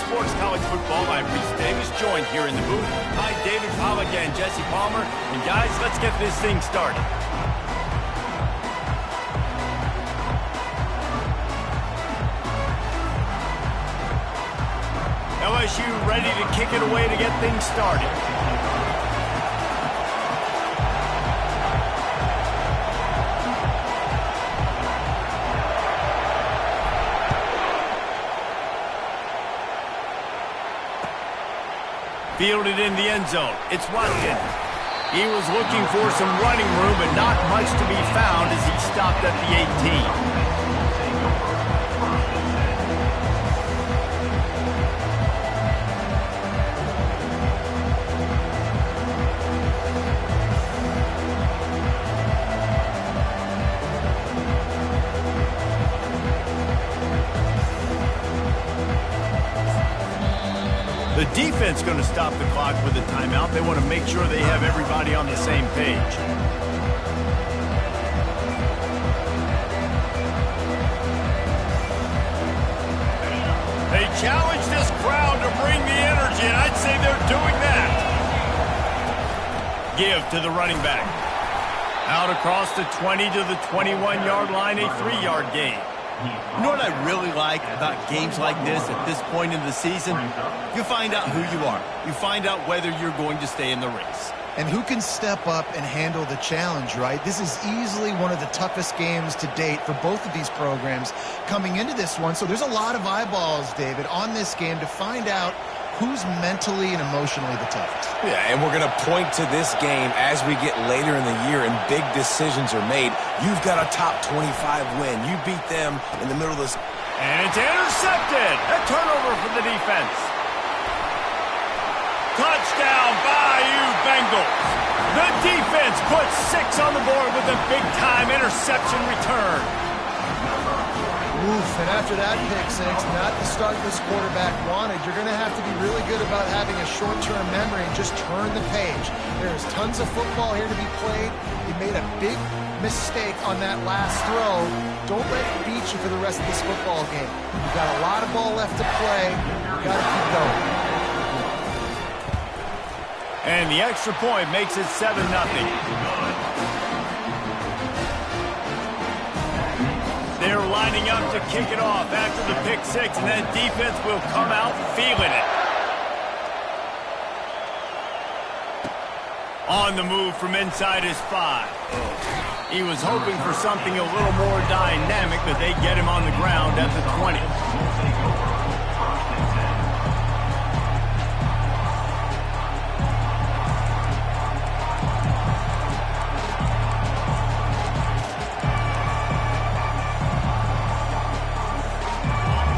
Sports College Football. I'm Reese Davis, joined here in the booth by David Pollack and Jesse Palmer. And guys, let's get this thing started. LSU ready to kick it away to get things started. Fielded in the end zone. It's Watkins. He was looking for some running room, but not much to be found as he stopped at the 18. The defense going to stop the clock with a timeout. They want to make sure they have everybody on the same page. They challenge this crowd to bring the energy, and I'd say they're doing that. Give to the running back. Out across the 20 to the 21-yard line, a 3-yard gain. You know what I really like about games like this at this point in the season? You find out who you are. You find out whether you're going to stay in the race. And who can step up and handle the challenge, right? This is easily one of the toughest games to date for both of these programs coming into this one. So there's a lot of eyeballs, David, on this game to find out who's mentally and emotionally the toughest. Yeah, and we're going to point to this game as we get later in the year and big decisions are made. You've got a top 25 win. You beat them in the middle of this. And it's intercepted. A turnover for the defense. Touchdown, Bayou Bengals. The defense puts 6 on the board with a big-time interception return. Oof, and after that pick six, not the start this quarterback wanted. You're going to have to be really good about having a short-term memory and just turn the page. There's tons of football here to be played. You made a big mistake on that last throw. Don't let it beat you for the rest of this football game. You've got a lot of ball left to play. You've got to keep going. And the extra point makes it 7-0. They're lining up to kick it off after the pick six, and that defense will come out feeling it. On the move from inside his 5. He was hoping for something a little more dynamic, but they get him on the ground at the 20.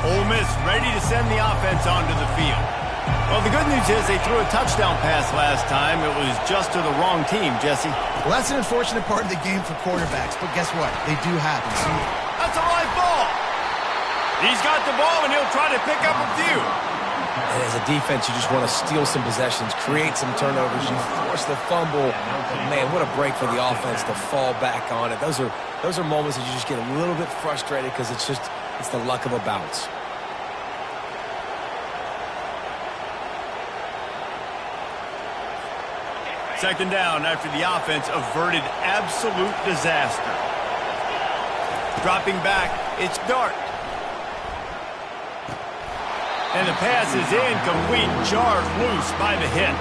Ole Miss ready to send the offense onto the field. Well, the good news is they threw a touchdown pass last time. It was just to the wrong team, Jesse. Well, that's an unfortunate part of the game for quarterbacks, but guess what? They do happen. So that's a live ball. He's got the ball, and he'll try to pick up a few. And as a defense, you just want to steal some possessions, create some turnovers. You force the fumble. Man, what a break for the offense to fall back on it. Those are moments that you just get a little bit frustrated because it's the luck of a bounce. Second down after the offense averted absolute disaster. Dropping back, it's Dart. And the pass is incomplete, jarred loose by the hit.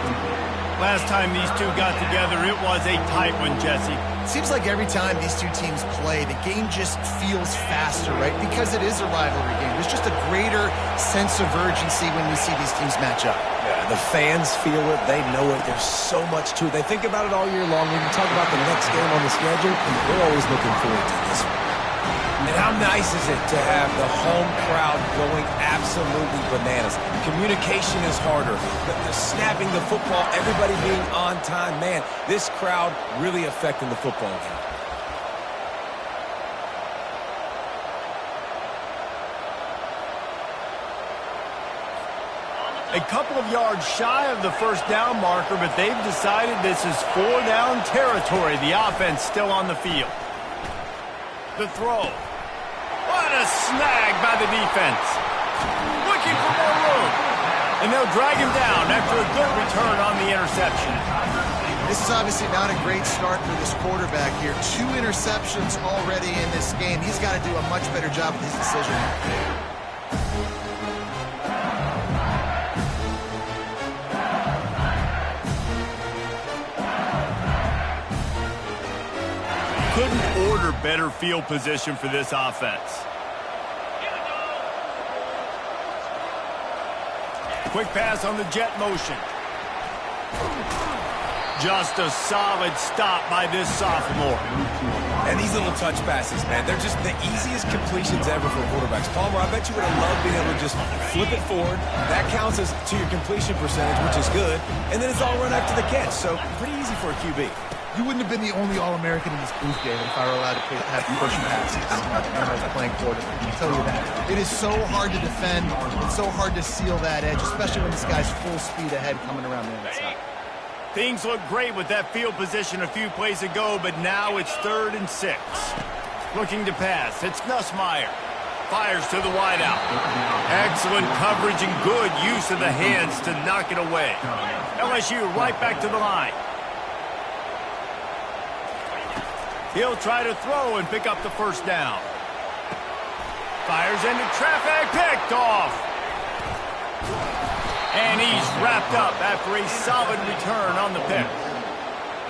Last time these two got together, it was a tight one, Jesse. It seems like every time these two teams play, the game just feels faster, right? Because it is a rivalry game. There's just a greater sense of urgency when we see these teams match up. Yeah, the fans feel it. They know it. There's so much to it. They think about it all year long. When you talk about the next game on the schedule, they're always looking forward to this one. And how nice is it to have the home crowd going absolutely bananas? Communication is harder. The snapping the football, everybody being on time. Man, this crowd really affecting the football game. A couple of yards shy of the first down marker, but they've decided this is 4-down territory. The offense still on the field. The throw. What a snag by the defense. Looking for more room. And they'll drag him down after a good return on the interception. This is obviously not a great start for this quarterback here. 2 interceptions already in this game. He's got to do a much better job with his decision. Couldn't order better field position for this offense. Quick pass on the jet motion. Just a solid stop by this sophomore. And these little touch passes, man, they're just the easiest completions ever for quarterbacks. Palmer, I bet you would have loved being able to just flip it forward. That counts as to your completion percentage, which is good. And then it's all run after the catch, so pretty easy for a QB. You wouldn't have been the only All-American in this booth, David, if I were allowed to have push passes when I was playing quarterback. I can tell you that. It is so hard to defend. It's so hard to seal that edge, especially when this guy's full speed ahead coming around the inside. Things look great with that field position a few plays ago, but now it's 3rd and 6. Looking to pass. It's Nussmeier. Fires to the wideout. Excellent coverage and good use of the hands to knock it away. LSU right back to the line. He'll try to throw and pick up the first down. Fires into traffic, picked off. And he's wrapped up after a solid return on the pick.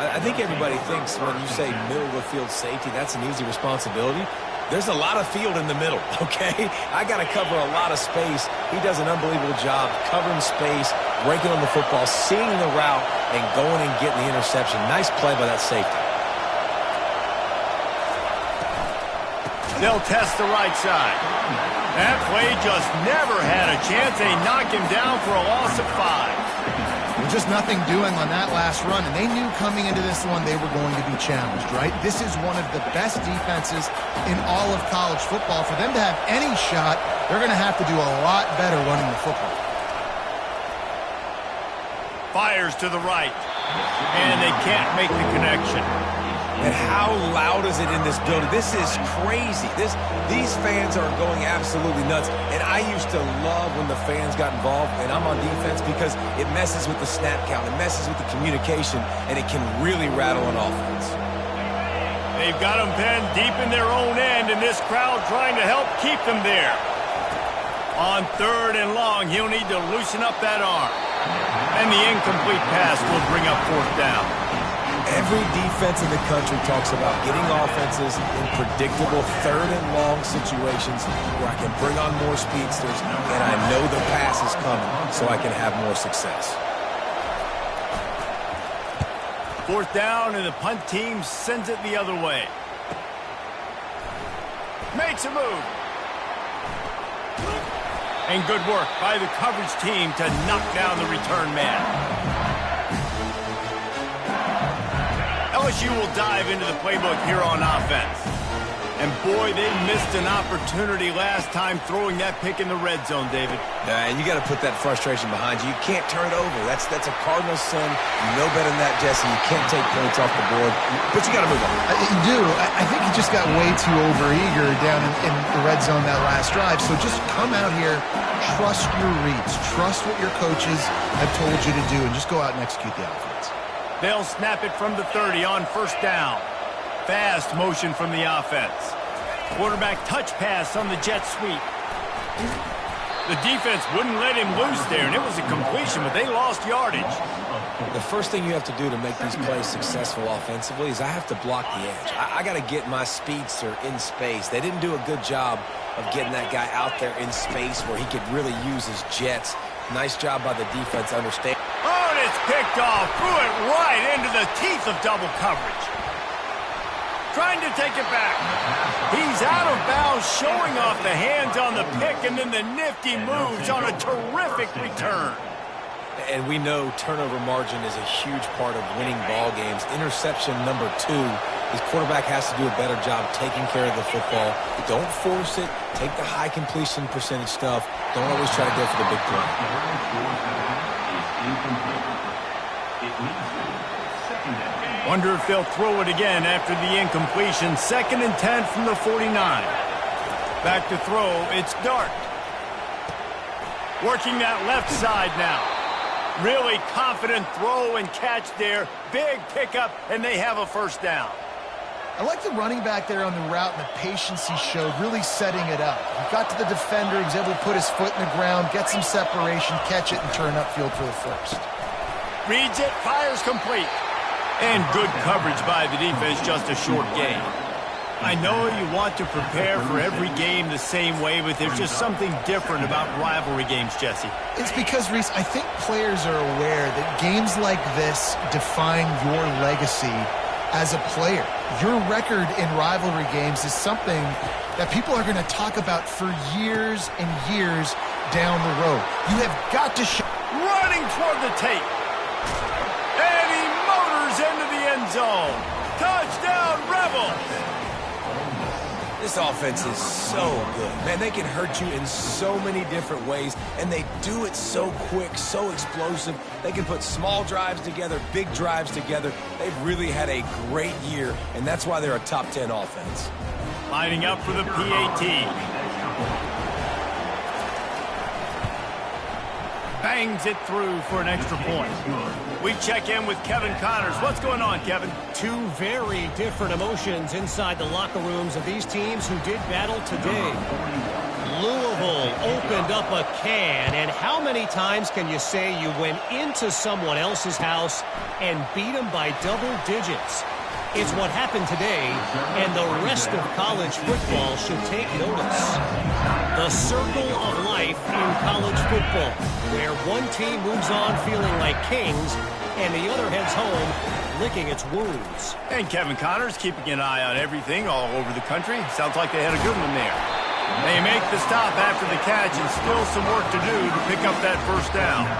I think everybody thinks when you say middle of the field safety, that's an easy responsibility. There's a lot of field in the middle, okay? I got to cover a lot of space. He does an unbelievable job covering space, breaking on the football, seeing the route, and going and getting the interception. Nice play by that safety. They'll test the right side. That play just never had a chance. They knocked him down for a loss of 5. Well, just nothing doing on that last run, and they knew coming into this one they were going to be challenged, right? This is one of the best defenses in all of college football. For them to have any shot, they're going to have to do a lot better running the football. Fires to the right, and they can't make the connection. And how loud is it in this building? This is crazy. These fans are going absolutely nuts. And I used to love when the fans got involved, and I'm on defense because it messes with the snap count. It messes with the communication, and it can really rattle an offense. They've got them pinned deep in their own end, and this crowd trying to help keep them there. On 3rd and long, he'll need to loosen up that arm. And the incomplete pass will bring up 4th down. Every defense in the country talks about getting offenses in predictable 3rd and long situations where I can bring on more speedsters and I know the pass is coming so I can have more success. 4th down, and the punt team sends it the other way. Makes a move. And good work by the coverage team to knock down the return man. LSU will dive into the playbook here on offense. And boy, they missed an opportunity last time throwing that pick in the red zone, David. And you got to put that frustration behind you. You can't turn it over. That's a cardinal sin. You know better than that, Jesse. You can't take points off the board. But you got to move on. You do. I think he just got way too overeager down in the red zone that last drive. So just come out here, trust your reads, trust what your coaches have told you to do, and just go out and execute the offense. They'll snap it from the 30 on 1st down. Fast motion from the offense. Quarterback touch pass on the jet sweep. The defense wouldn't let him loose there, and it was a completion, but they lost yardage. The first thing you have to do to make these plays successful offensively is I have to block the edge. I got to get my speedster in space. They didn't do a good job of getting that guy out there in space where he could really use his jets. Nice job by the defense understanding. Oh, and it's picked off. Threw it right into the teeth of double coverage. Trying to take it back. He's out of bounds, showing off the hands on the pick, and then the nifty moves on a terrific return. And we know turnover margin is a huge part of winning ball games. Interception number 2. His quarterback has to do a better job taking care of the football. Don't force it. Take the high completion percentage stuff. Don't always try to go for the big play. Wonder if they'll throw it again after the incompletion. 2nd and 10 from the 49. Back to throw, it's Dart. Working that left side now. Really confident throw and catch there. Big pickup, and they have a first down. I like the running back there on the route and the patience he showed, really setting it up. He got to the defender, he was able to put his foot in the ground, get some separation, catch it, and turn upfield for the first. Reads it, fires complete. And good coverage by the defense, just a short gain. I know you want to prepare for every game the same way, but there's just something different about rivalry games, Jesse. It's because, Reese, I think players are aware that games like this define your legacy as a player. Your record in rivalry games is something that people are going to talk about for years and years down the road. You have got to show. Running toward the tape. And he motors into the end zone. Touchdown, Rebels! This offense is so good. Man, they can hurt you in so many different ways, and they do it so quick, so explosive. They can put small drives together, big drives together. They've really had a great year, and that's why they're a top 10 offense. Lining up for the PAT. Bangs it through for an extra point. We check in with Kevin Connors. What's going on, Kevin? Two very different emotions inside the locker rooms of these teams who did battle today. Louisville opened up a can, and how many times can you say you went into someone else's house and beat them by double digits? It's what happened today, and the rest of college football should take notice. The circle of life in college football, where one team moves on feeling like kings, and the other heads home licking its wounds. And Kevin Connors keeping an eye on everything all over the country. Sounds like they had a good one there. They make the stop after the catch, and still some work to do to pick up that first down.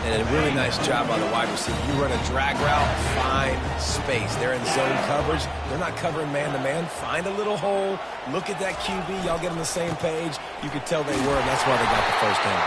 And a really nice job by the wide receiver. You run a drag route, find space. They're in zone coverage. They're not covering man-to-man. Find a little hole. Look at that QB. Y'all get on the same page. You could tell they were, and that's why they got the first down.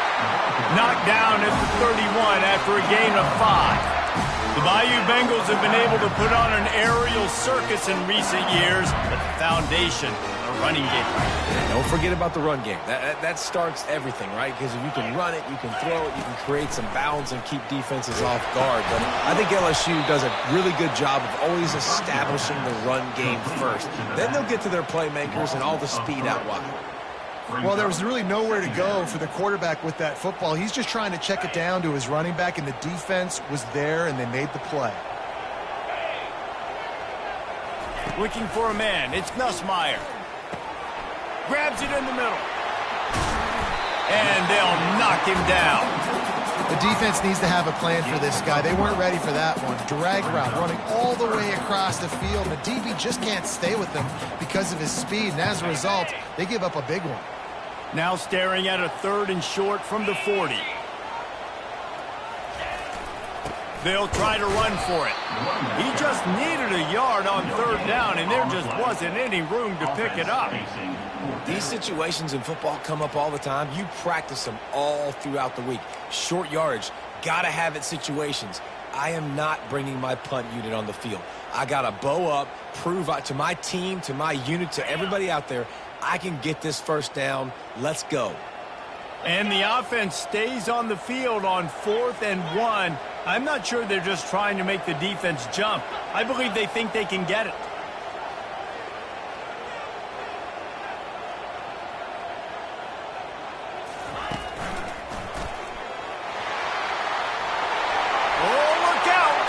Knocked down at the 31 after a gain of 5. The Bayou Bengals have been able to put on an aerial circus in recent years, but the foundation, a running game. And don't forget about the run game. That starts everything, right? Because if you can run it, you can throw it, you can create some bounds and keep defenses off guard. But I think LSU does a really good job of always establishing the run game first. Then they'll get to their playmakers and all the speed out wide. Well, there was really nowhere to go for the quarterback with that football. He's just trying to check it down to his running back, and the defense was there, and they made the play. Looking for a man. It's Nussmeier. Grabs it in the middle. And they'll knock him down. The defense needs to have a plan for this guy. They weren't ready for that one. Drag route, running all the way across the field. The DB just can't stay with him because of his speed, and as a result, they give up a big one. Now staring at a 3rd and short from the 40. They'll try to run for it. He just needed a yard on 3rd down, and there just wasn't any room to pick it up. These situations in football come up all the time. You practice them all throughout the week. Short yardage, gotta have it situations. I am not bringing my punt unit on the field. I gotta bow up, prove out to my team, to my unit, to everybody out there, I can get this first down. Let's go. And the offense stays on the field on 4th and 1. I'm not sure they're just trying to make the defense jump. I believe they think they can get it. Oh, look out!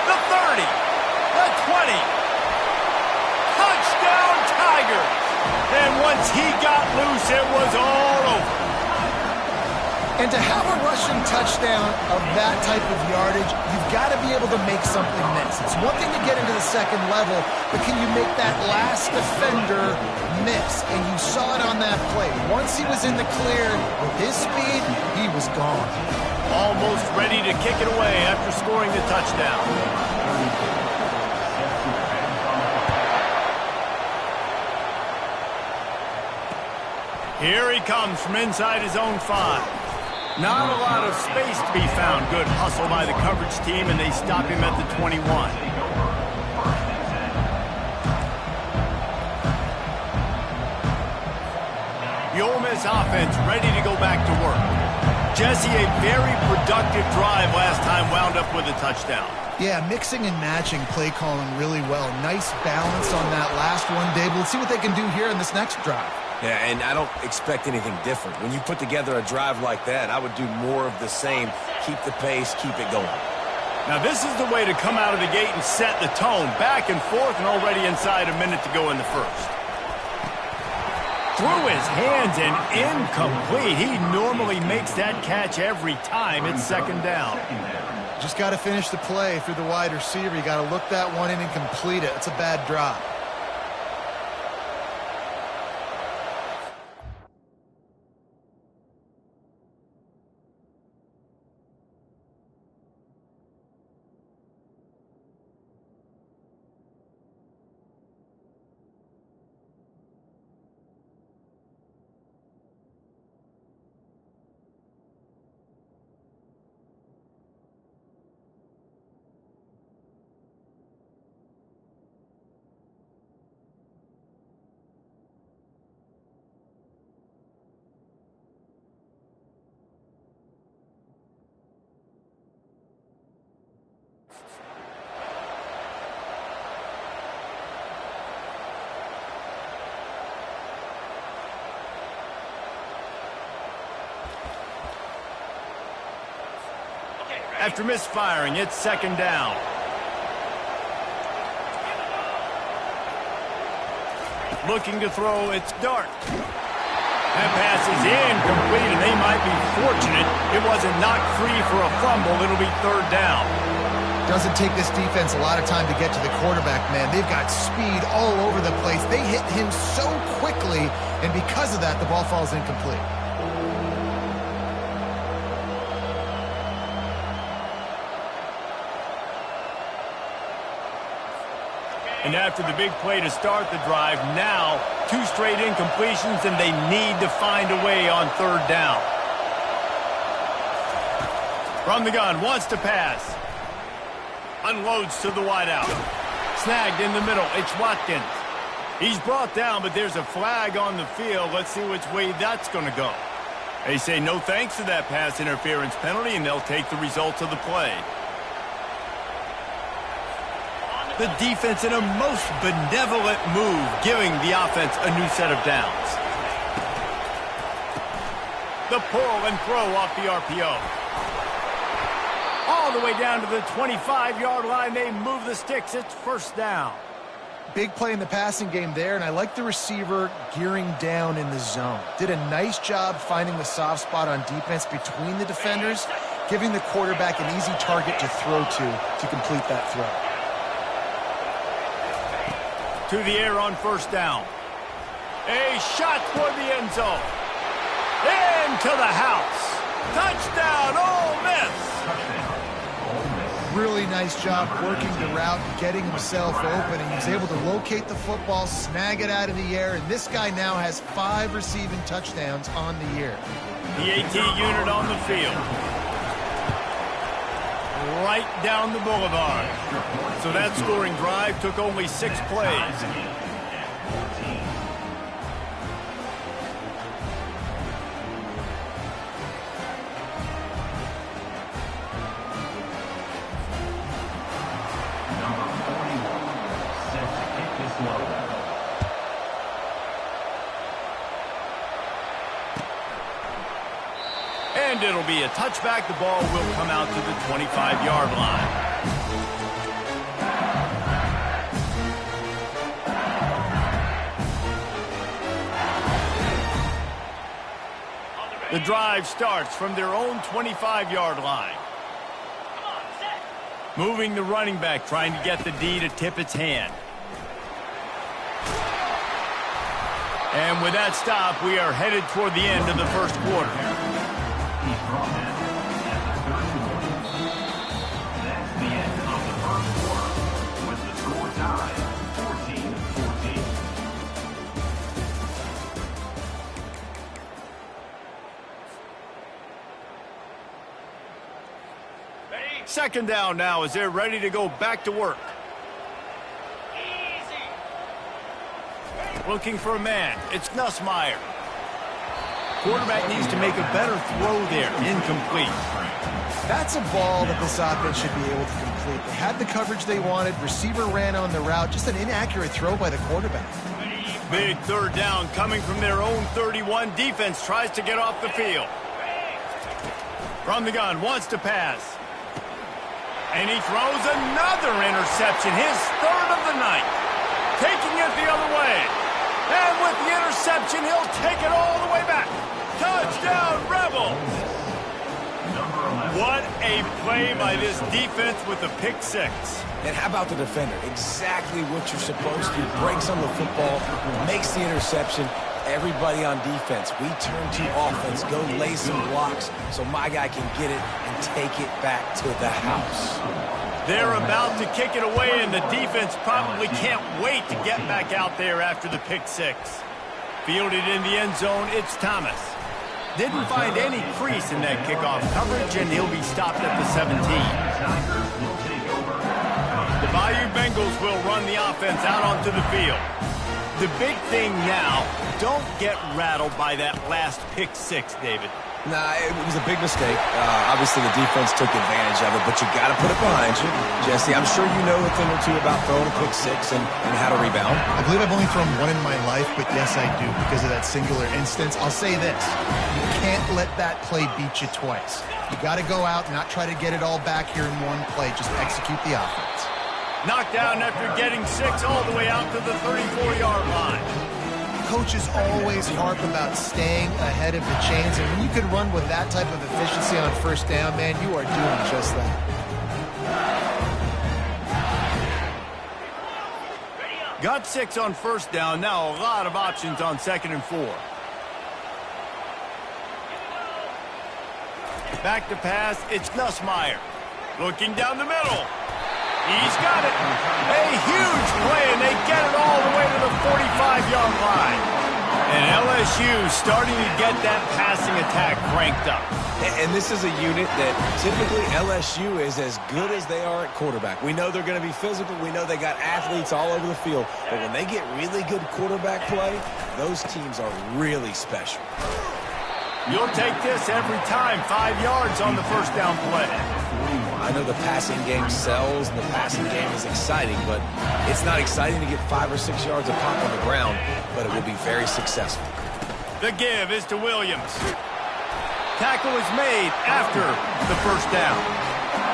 The 30, the 20. Touchdown, Tigers! And once he got loose, it was all over. And to have a rushing touchdown of that type of yardage, you've got to be able to make something miss. It's one thing to get into the second level, but can you make that last defender miss? And you saw it on that play. Once he was in the clear with his speed, he was gone. Almost ready to kick it away after scoring the touchdown. Here he comes from inside his own 5. Not a lot of space to be found. Good hustle by the coverage team, and they stop him at the 21. the Ole Miss offense ready to go back to work. Jesse, a very productive drive last time wound up with a touchdown. Yeah, mixing and matching play calling really well. Nice balance on that last one, Dave. Let's see what they can do here in this next drive. Yeah, and I don't expect anything different. When you put together a drive like that, I would do more of the same. Keep the pace, keep it going. Now, this is the way to come out of the gate and set the tone. Back and forth and already inside a minute to go in the first. Through his hands and incomplete. He normally makes that catch every time. It's second down. Just got to finish the play through the wide receiver. You got to look that one in and complete it. It's a bad drop. After misfiring, it's second down. Looking to throw, it's Dart. That pass is incomplete, and they might be fortunate it wasn't knocked free for a fumble. It'll be third down. Doesn't take this defense a lot of time to get to the quarterback, man. They've got speed all over the place. They hit him so quickly, and because of that, the ball falls incomplete. And after the big play to start the drive, now 2 straight incompletions, and they need to find a way on third down. From the gun, wants to pass. Unloads to the wideout. Snagged in the middle, it's Watkins. He's brought down, but there's a flag on the field. Let's see which way that's going to go. They say no thanks to that pass interference penalty, and they'll take the results of the play. The defense in a most benevolent move, giving the offense a new set of downs. The pull and throw off the RPO. All the way down to the 25-yard line. They move the sticks. It's first down. Big play in the passing game there, and I like the receiver gearing down in the zone. Did a nice job finding the soft spot on defense between the defenders, giving the quarterback an easy target to throw to complete that throw. To the air on first down. A shot toward the end zone. Into the house. Touchdown, Ole Miss. Really nice job working the route and getting himself open, and he's able to locate the football, snag it out of the air, and this guy now has 5 receiving touchdowns on the year. The AT unit on the field. Right down the boulevard. So that scoring drive took only 6 plays. And it'll be a touchback. The ball will come out to the 25-yard line. The drive starts from their own 25-yard line. Moving the running back, trying to get the D to tip its hand. And with that stop, we are headed toward the end of the first quarter. That's the end of the first quarter, with the score tied 14-14. Second down now as they're ready to go back to work. Looking for a man. It's Nussmeier. Quarterback needs to make a better throw there. Incomplete. That's a ball that this offense should be able to complete. They had the coverage they wanted. Receiver ran on the route. Just an inaccurate throw by the quarterback. Big third down coming from their own 31. Defense tries to get off the field. From the gun, wants to pass. And he throws another interception, his third of the night. Taking it the other way. And with the interception, he'll take it all the way back. Touchdown, Rebels! What a play by this defense with a pick six. And how about the defender? Exactly what you're supposed to. Breaks on the football, makes the interception. Everybody on defense, we turn to offense, go lay some blocks so my guy can get it and take it back to the house. They're about to kick it away, and the defense probably can't wait to get back out there after the pick six. Fielded in the end zone, it's Thomas. Didn't find any crease in that kickoff coverage, and he'll be stopped at the 17. The Bayou Bengals will run the offense out onto the field. The big thing now, don't get rattled by that last pick six, David. Nah, it was a big mistake. Obviously, the defense took advantage of it, but you got to put it behind you. Jesse, I'm sure you know a thing or two about throwing a pick six and how to rebound. I believe I've only thrown one in my life, but yes, I do because of that singular instance. I'll say this. You can't let that play beat you twice. You got to go out and not try to get it all back here in one play. Just execute the offense. Knocked down after getting six all the way out to the 34-yard line. Coaches always harp about staying ahead of the chains, and when you can run with that type of efficiency on first down, man, you are doing just that. Got six on first down. Now a lot of options on 2nd and 4. Back to pass. It's Nussmeier. Looking down the middle. He's got it. A huge play, and they get it all the way to the 45-yard line. And LSU starting to get that passing attack cranked up. And this is a unit that typically LSU is as good as they are at quarterback. We know they're going to be physical. We know they got athletes all over the field. But when they get really good quarterback play, those teams are really special. You'll take this every time. 5 yards on the first down play. I know the passing game sells and the passing game is exciting, but it's not exciting to get 5 or 6 yards of pop on the ground, but it will be very successful. The give is to Williams. Tackle is made after the first down.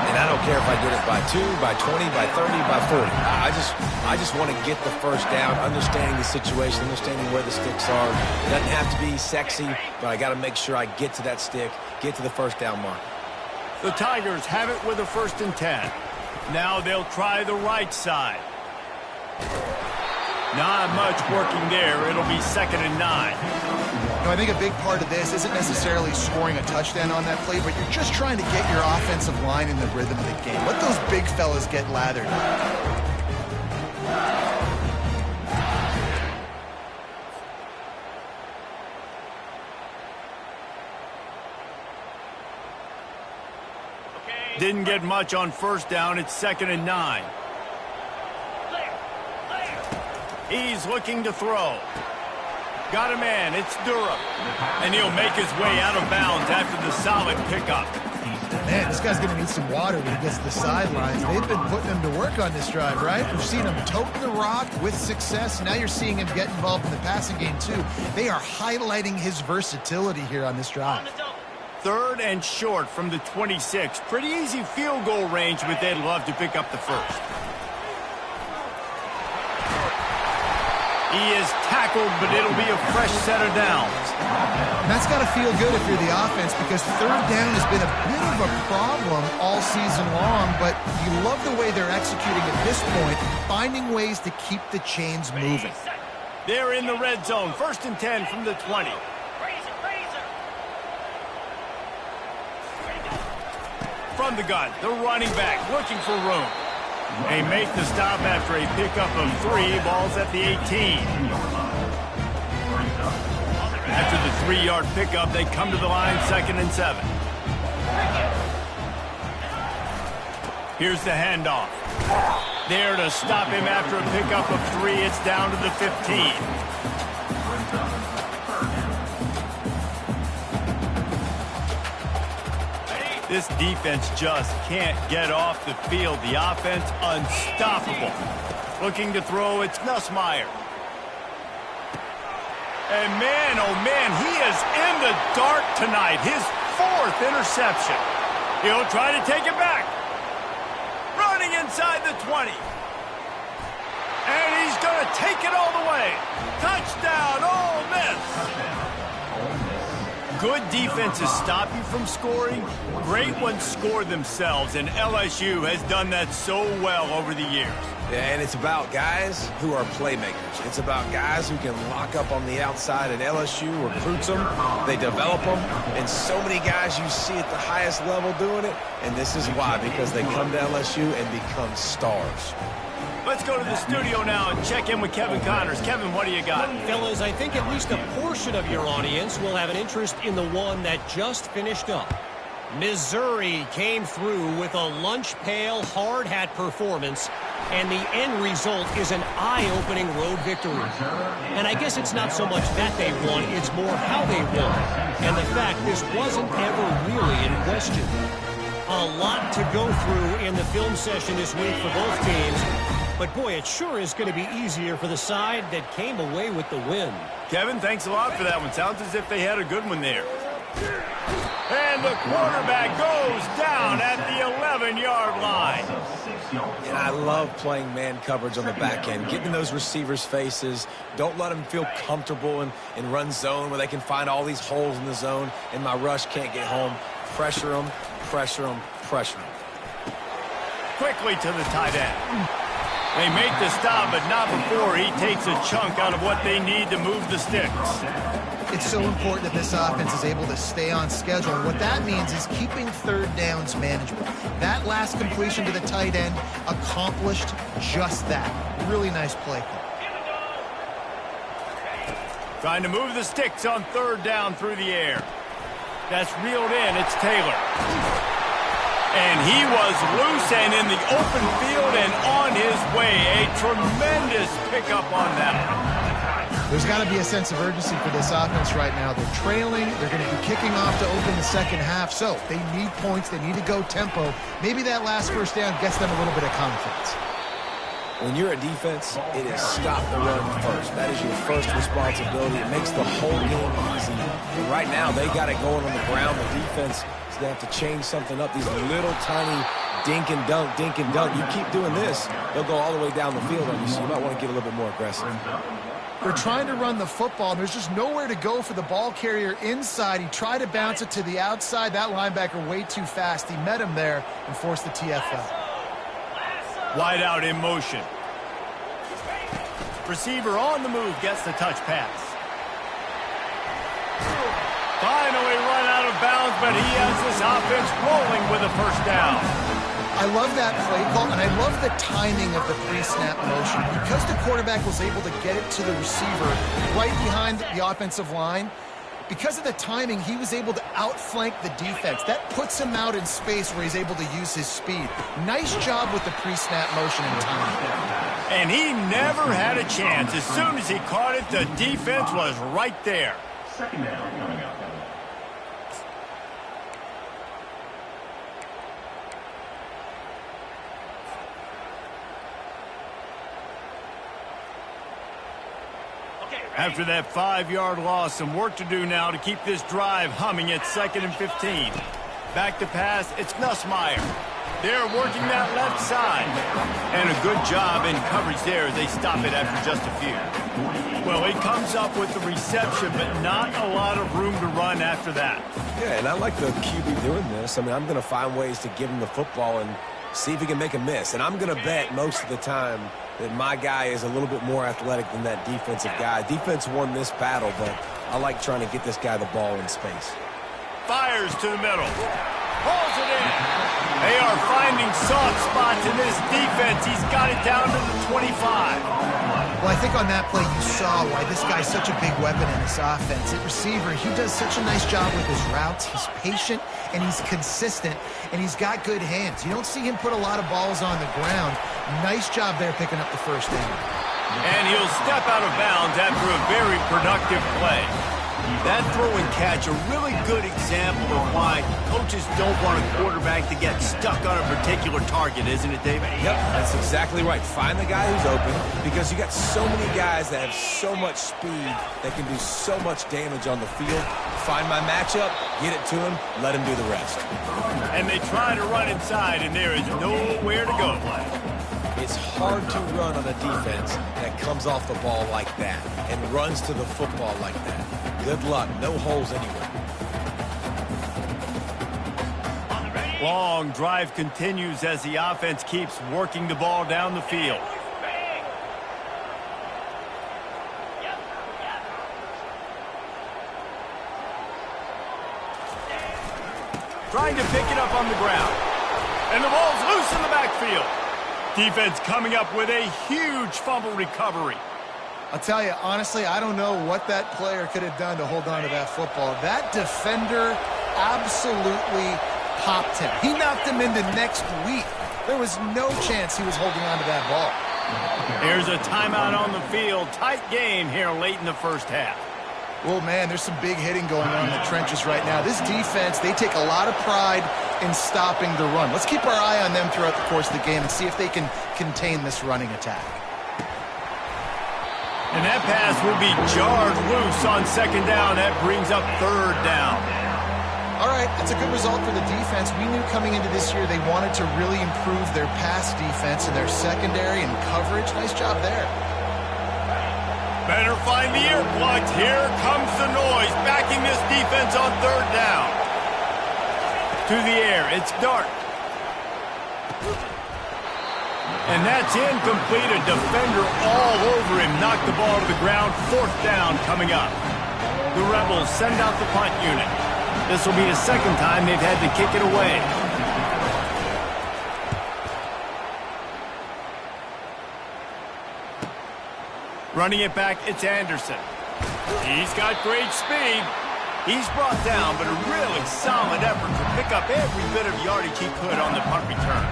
And I don't care if I get it by 2, by 20, by 30, by 40. I just want to get the first down, understanding the situation, understanding where the sticks are. It doesn't have to be sexy, but I got to make sure I get to that stick, get to the first down mark. The Tigers have it with a 1st and 10. Now they'll try the right side. Not much working there. It'll be 2nd and 9. No, I think a big part of this isn't necessarily scoring a touchdown on that play, but you're just trying to get your offensive line in the rhythm of the game. Let those big fellas get lathered. Didn't get much on first down. It's 2nd and 9. He's looking to throw. Got a man. It's Durham. And he'll make his way out of bounds after the solid pickup. Man, this guy's going to need some water when he gets to the sidelines. They've been putting him to work on this drive, right? We've seen him toting the rock with success. Now you're seeing him get involved in the passing game, too. They are highlighting his versatility here on this drive. 3rd and short from the 26. Pretty easy field goal range, but they'd love to pick up the first. He is tackled, but it'll be a fresh set of downs. And that's got to feel good if you're the offense, because 3rd down has been a bit of a problem all season long, but you love the way they're executing at this point, finding ways to keep the chains moving. They're in the red zone. 1st and 10 from the 20. From the gun, the running back looking for room. They make the stop after a pickup of 3. Ball's at the 18. After the 3-yard pickup, they come to the line 2nd and 7. Here's the handoff. There to stop him after a pickup of 3. It's down to the 15. This defense just can't get off the field. The offense unstoppable. Looking to throw, it's Nussmeier. And man, oh man, he is in the dark tonight. His 4th interception. He'll try to take it back. Running inside the 20. And he's going to take it all the way. Touchdown, Ole Miss. Good defenses stop you from scoring. Great ones score themselves, and LSU has done that so well over the years. Yeah, and it's about guys who are playmakers. It's about guys who can lock up on the outside, and LSU recruits them. They develop them, and so many guys you see at the highest level doing it, and this is why, because they come to LSU and become stars. Let's go to the studio now and check in with Kevin Connors. Kevin, what do you got? Fellas, I think at least a portion of your audience will have an interest in the one that just finished up. Missouri came through with a lunch pail hard hat performance, and the end result is an eye-opening road victory. And I guess it's not so much that they won, it's more how they won. And the fact this wasn't ever really in question. A lot to go through in the film session this week for both teams. But, boy, it sure is going to be easier for the side that came away with the win. Kevin, thanks a lot for that one. Sounds as if they had a good one there. And the quarterback goes down at the 11-yard line. And I love playing man coverage on the back end, getting in those receivers' faces. Don't let them feel comfortable in run zone where they can find all these holes in the zone and my rush can't get home. Pressure them, pressure them, pressure them. Quickly to the tight end. They make the stop, but not before he takes a chunk out of what they need to move the sticks. It's so important that this offense is able to stay on schedule. And what that means is keeping third downs manageable. That last completion to the tight end accomplished just that. Really nice play call. Trying to move the sticks on 3rd down through the air. That's reeled in. It's Taylor. And he was loose and in the open field and on his way. A tremendous pickup on that. There's got to be a sense of urgency for this offense right now. They're trailing. They're going to be kicking off to open the second half. So they need points. They need to go tempo. Maybe that last first down gets them a little bit of confidence. When you're a defense, it is stop the run first. That is your first responsibility. It makes the whole game easy. And right now, they got it going on the ground. The defense is going to have to change something up. These little tiny dink and dunk, dink and dunk. You keep doing this, they'll go all the way down the field on you, so you might want to get a little bit more aggressive. They're trying to run the football, and there's just nowhere to go for the ball carrier inside. He tried to bounce it to the outside. That linebacker way too fast. He met him there and forced the TFL. Wide out in motion. Receiver on the move gets the touch pass. Finally run out of bounds, but he has this offense rolling with a first down. I love that play call, and I love the timing of the pre-snap motion. Because the quarterback was able to get it to the receiver right behind the offensive line, because of the timing, he was able to outflank the defense. That puts him out in space where he's able to use his speed. Nice job with the pre-snap motion and timing. And he never had a chance. As soon as he caught it, the defense was right there. Second down coming up. After that 5-yard loss, some work to do now to keep this drive humming at 2nd and 15. Back to pass, it's Nussmeier. They're working that left side. And a good job in coverage there as they stop it after just a few. Well, he comes up with the reception, but not a lot of room to run after that. Yeah, and I like the QB doing this. I mean, I'm going to find ways to give him the football and see if he can make a miss. And I'm going to bet most of the time that my guy is a little bit more athletic than that defensive guy. Defense won this battle, but I like trying to get this guy the ball in space. Fires to the middle. Pulls it in. They are finding soft spots in this defense. He's got it down to the 25. Well, I think on that play you saw why this guy's such a big weapon in this offense. At receiver, he does such a nice job with his routes. He's patient, and he's consistent, and he's got good hands. You don't see him put a lot of balls on the ground. Nice job there picking up the first down. And he'll step out of bounds after a very productive play. That throw and catch, a really good example of why coaches don't want a quarterback to get stuck on a particular target, isn't it, David? Yep, that's exactly right. Find the guy who's open because you got so many guys that have so much speed that can do so much damage on the field. Find my matchup, get it to him, let him do the rest. And they try to run inside, and there is nowhere to go. It's hard to run on a defense that comes off the ball like that and runs to the football like that. Good luck. No holes anywhere. Long drive continues as the offense keeps working the ball down the field. Trying to pick it up on the ground. And the ball's loose in the backfield. Defense coming up with a huge fumble recovery. I'll tell you, honestly, I don't know what that player could have done to hold on to that football. That defender absolutely popped him. He knocked him into next week. There was no chance he was holding on to that ball. Here's a timeout on the field. Tight game here late in the first half. Well, man, there's some big hitting going on in the trenches right now. This defense, they take a lot of pride in stopping the run. Let's keep our eye on them throughout the course of the game and see if they can contain this running attack. And that pass will be jarred loose on second down. That brings up third down. All right, that's a good result for the defense. We knew coming into this year they wanted to really improve their pass defense and their secondary and coverage. Nice job there. Better find the earplugs. Here comes the noise, backing this defense on third down. To the air, it's Dart. And that's incomplete. A defender all over him. Knocked the ball to the ground. Fourth down coming up. The Rebels send out the punt unit. This will be the second time they've had to kick it away. Running it back, it's Anderson. He's got great speed. He's brought down, but a really solid effort to pick up every bit of yardage he could on the punt return.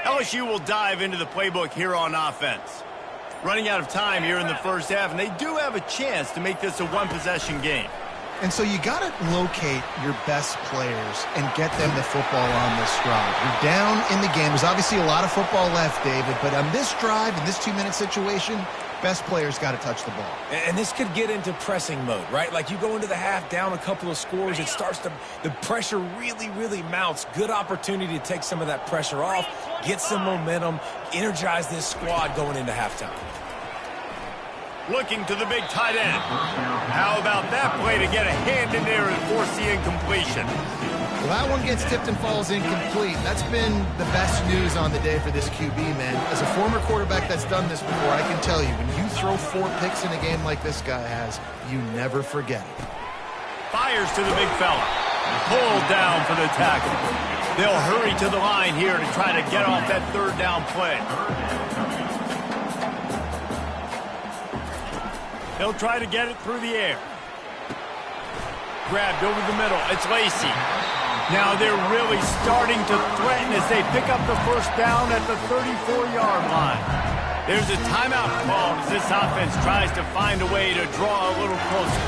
LSU will dive into the playbook here on offense. Running out of time here in the first half, and they do have a chance to make this a one-possession game. And so you got to locate your best players and get them the football on this drive. You're down in the game. There's obviously a lot of football left, David, but on this drive, in this 2-minute situation, best players got to touch the ball. And this could get into pressing mode, right? Like you go into the half down a couple of scores, it starts to, the pressure really mounts. Good opportunity to take some of that pressure off, get some momentum, energize this squad going into halftime. Looking to the big tight end. How about that play to get a hand in there and force the incompletion? Well, that one gets tipped and falls incomplete. That's been the best news on the day for this QB, man. As a former quarterback that's done this before, I can tell you, when you throw 4 picks in a game like this guy has, you never forget it. Fires to the big fella. Pulled down for the tackle. They'll hurry to the line here to try to get off that third down play. They'll try to get it through the air. Grabbed over the middle. It's Lacy. Now they're really starting to threaten as they pick up the first down at the 34-yard line. There's a timeout called as this offense tries to find a way to draw a little closer.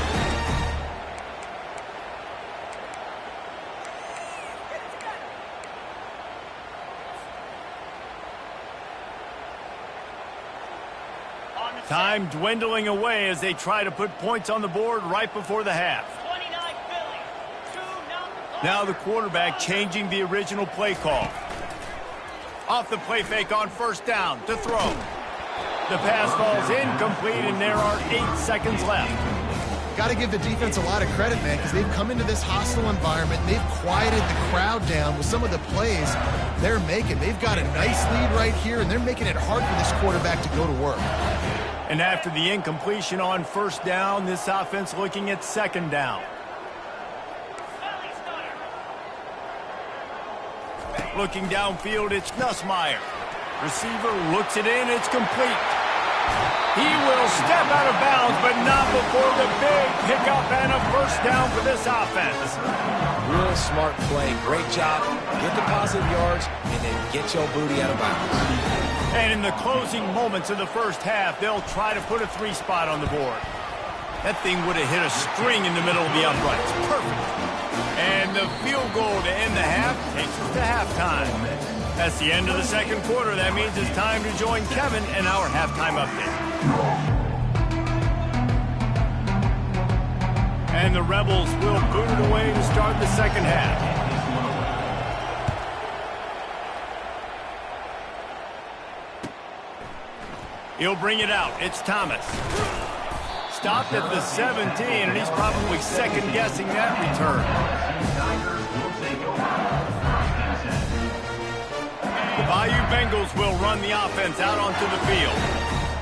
Time dwindling away as they try to put points on the board right before the half. Now the quarterback changing the original play call. Off the play fake on first down to throw. The pass falls incomplete, and there are 8 seconds left. Got to give the defense a lot of credit, man, because they've come into this hostile environment, and they've quieted the crowd down with some of the plays they're making. They've got a nice lead right here, and they're making it hard for this quarterback to go to work. And after the incompletion on first down, this offense looking at second down. Looking downfield, it's Nussmeier. Receiver looks it in, it's complete. He will step out of bounds, but not before the big pickup and a first down for this offense. Real smart play. Great job. Get the positive yards, and then get your booty out of bounds. And in the closing moments of the first half, they'll try to put a 3 spot on the board. That thing would have hit a string in the middle of the uprights. Perfect. And the field goal to end the half takes us to halftime. That's the end of the second quarter. That means it's time to join Kevin in our halftime update. And the Rebels will boot it away to start the second half. He'll bring it out. It's Thomas. Stopped at the 17, and he's probably second-guessing that return. The Bayou Bengals will run the offense out onto the field.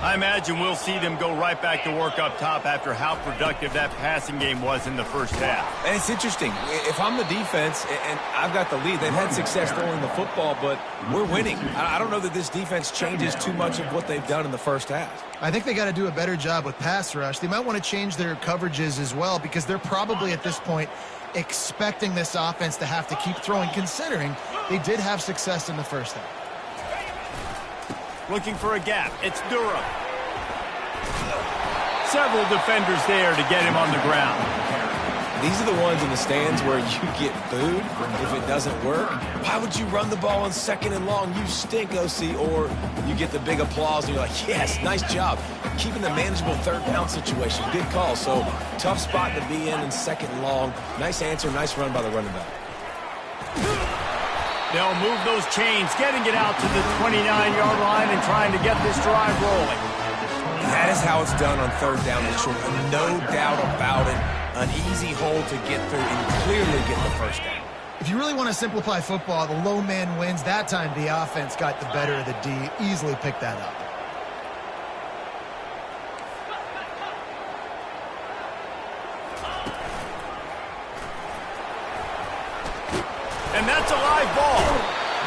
I imagine we'll see them go right back to work up top after how productive that passing game was in the first half. And it's interesting. If I'm the defense and I've got the lead, they've had success throwing the football, but we're winning. I don't know that this defense changes too much of what they've done in the first half. I think they got to do a better job with pass rush. They might want to change their coverages as well because they're probably at this point expecting this offense to have to keep throwing, considering they did have success in the first half. Looking for a gap. It's Durham. Several defenders there to get him on the ground. These are the ones in the stands where you get booed if it doesn't work. Why would you run the ball on 2nd and long? You stink, OC. Or you get the big applause and you're like, yes, nice job. Keeping the manageable 3rd down situation. Good call. So tough spot to be in 2nd and long. Nice answer, nice run by the running back. They'll move those chains, getting it out to the 29-yard line and trying to get this drive rolling. That is how it's done on 3rd down and short. No doubt about it. An easy hole to get through and clearly get the first down. If you really want to simplify football, the low man wins. That time the offense got the better of the D. Easily picked that up. And that's a live ball.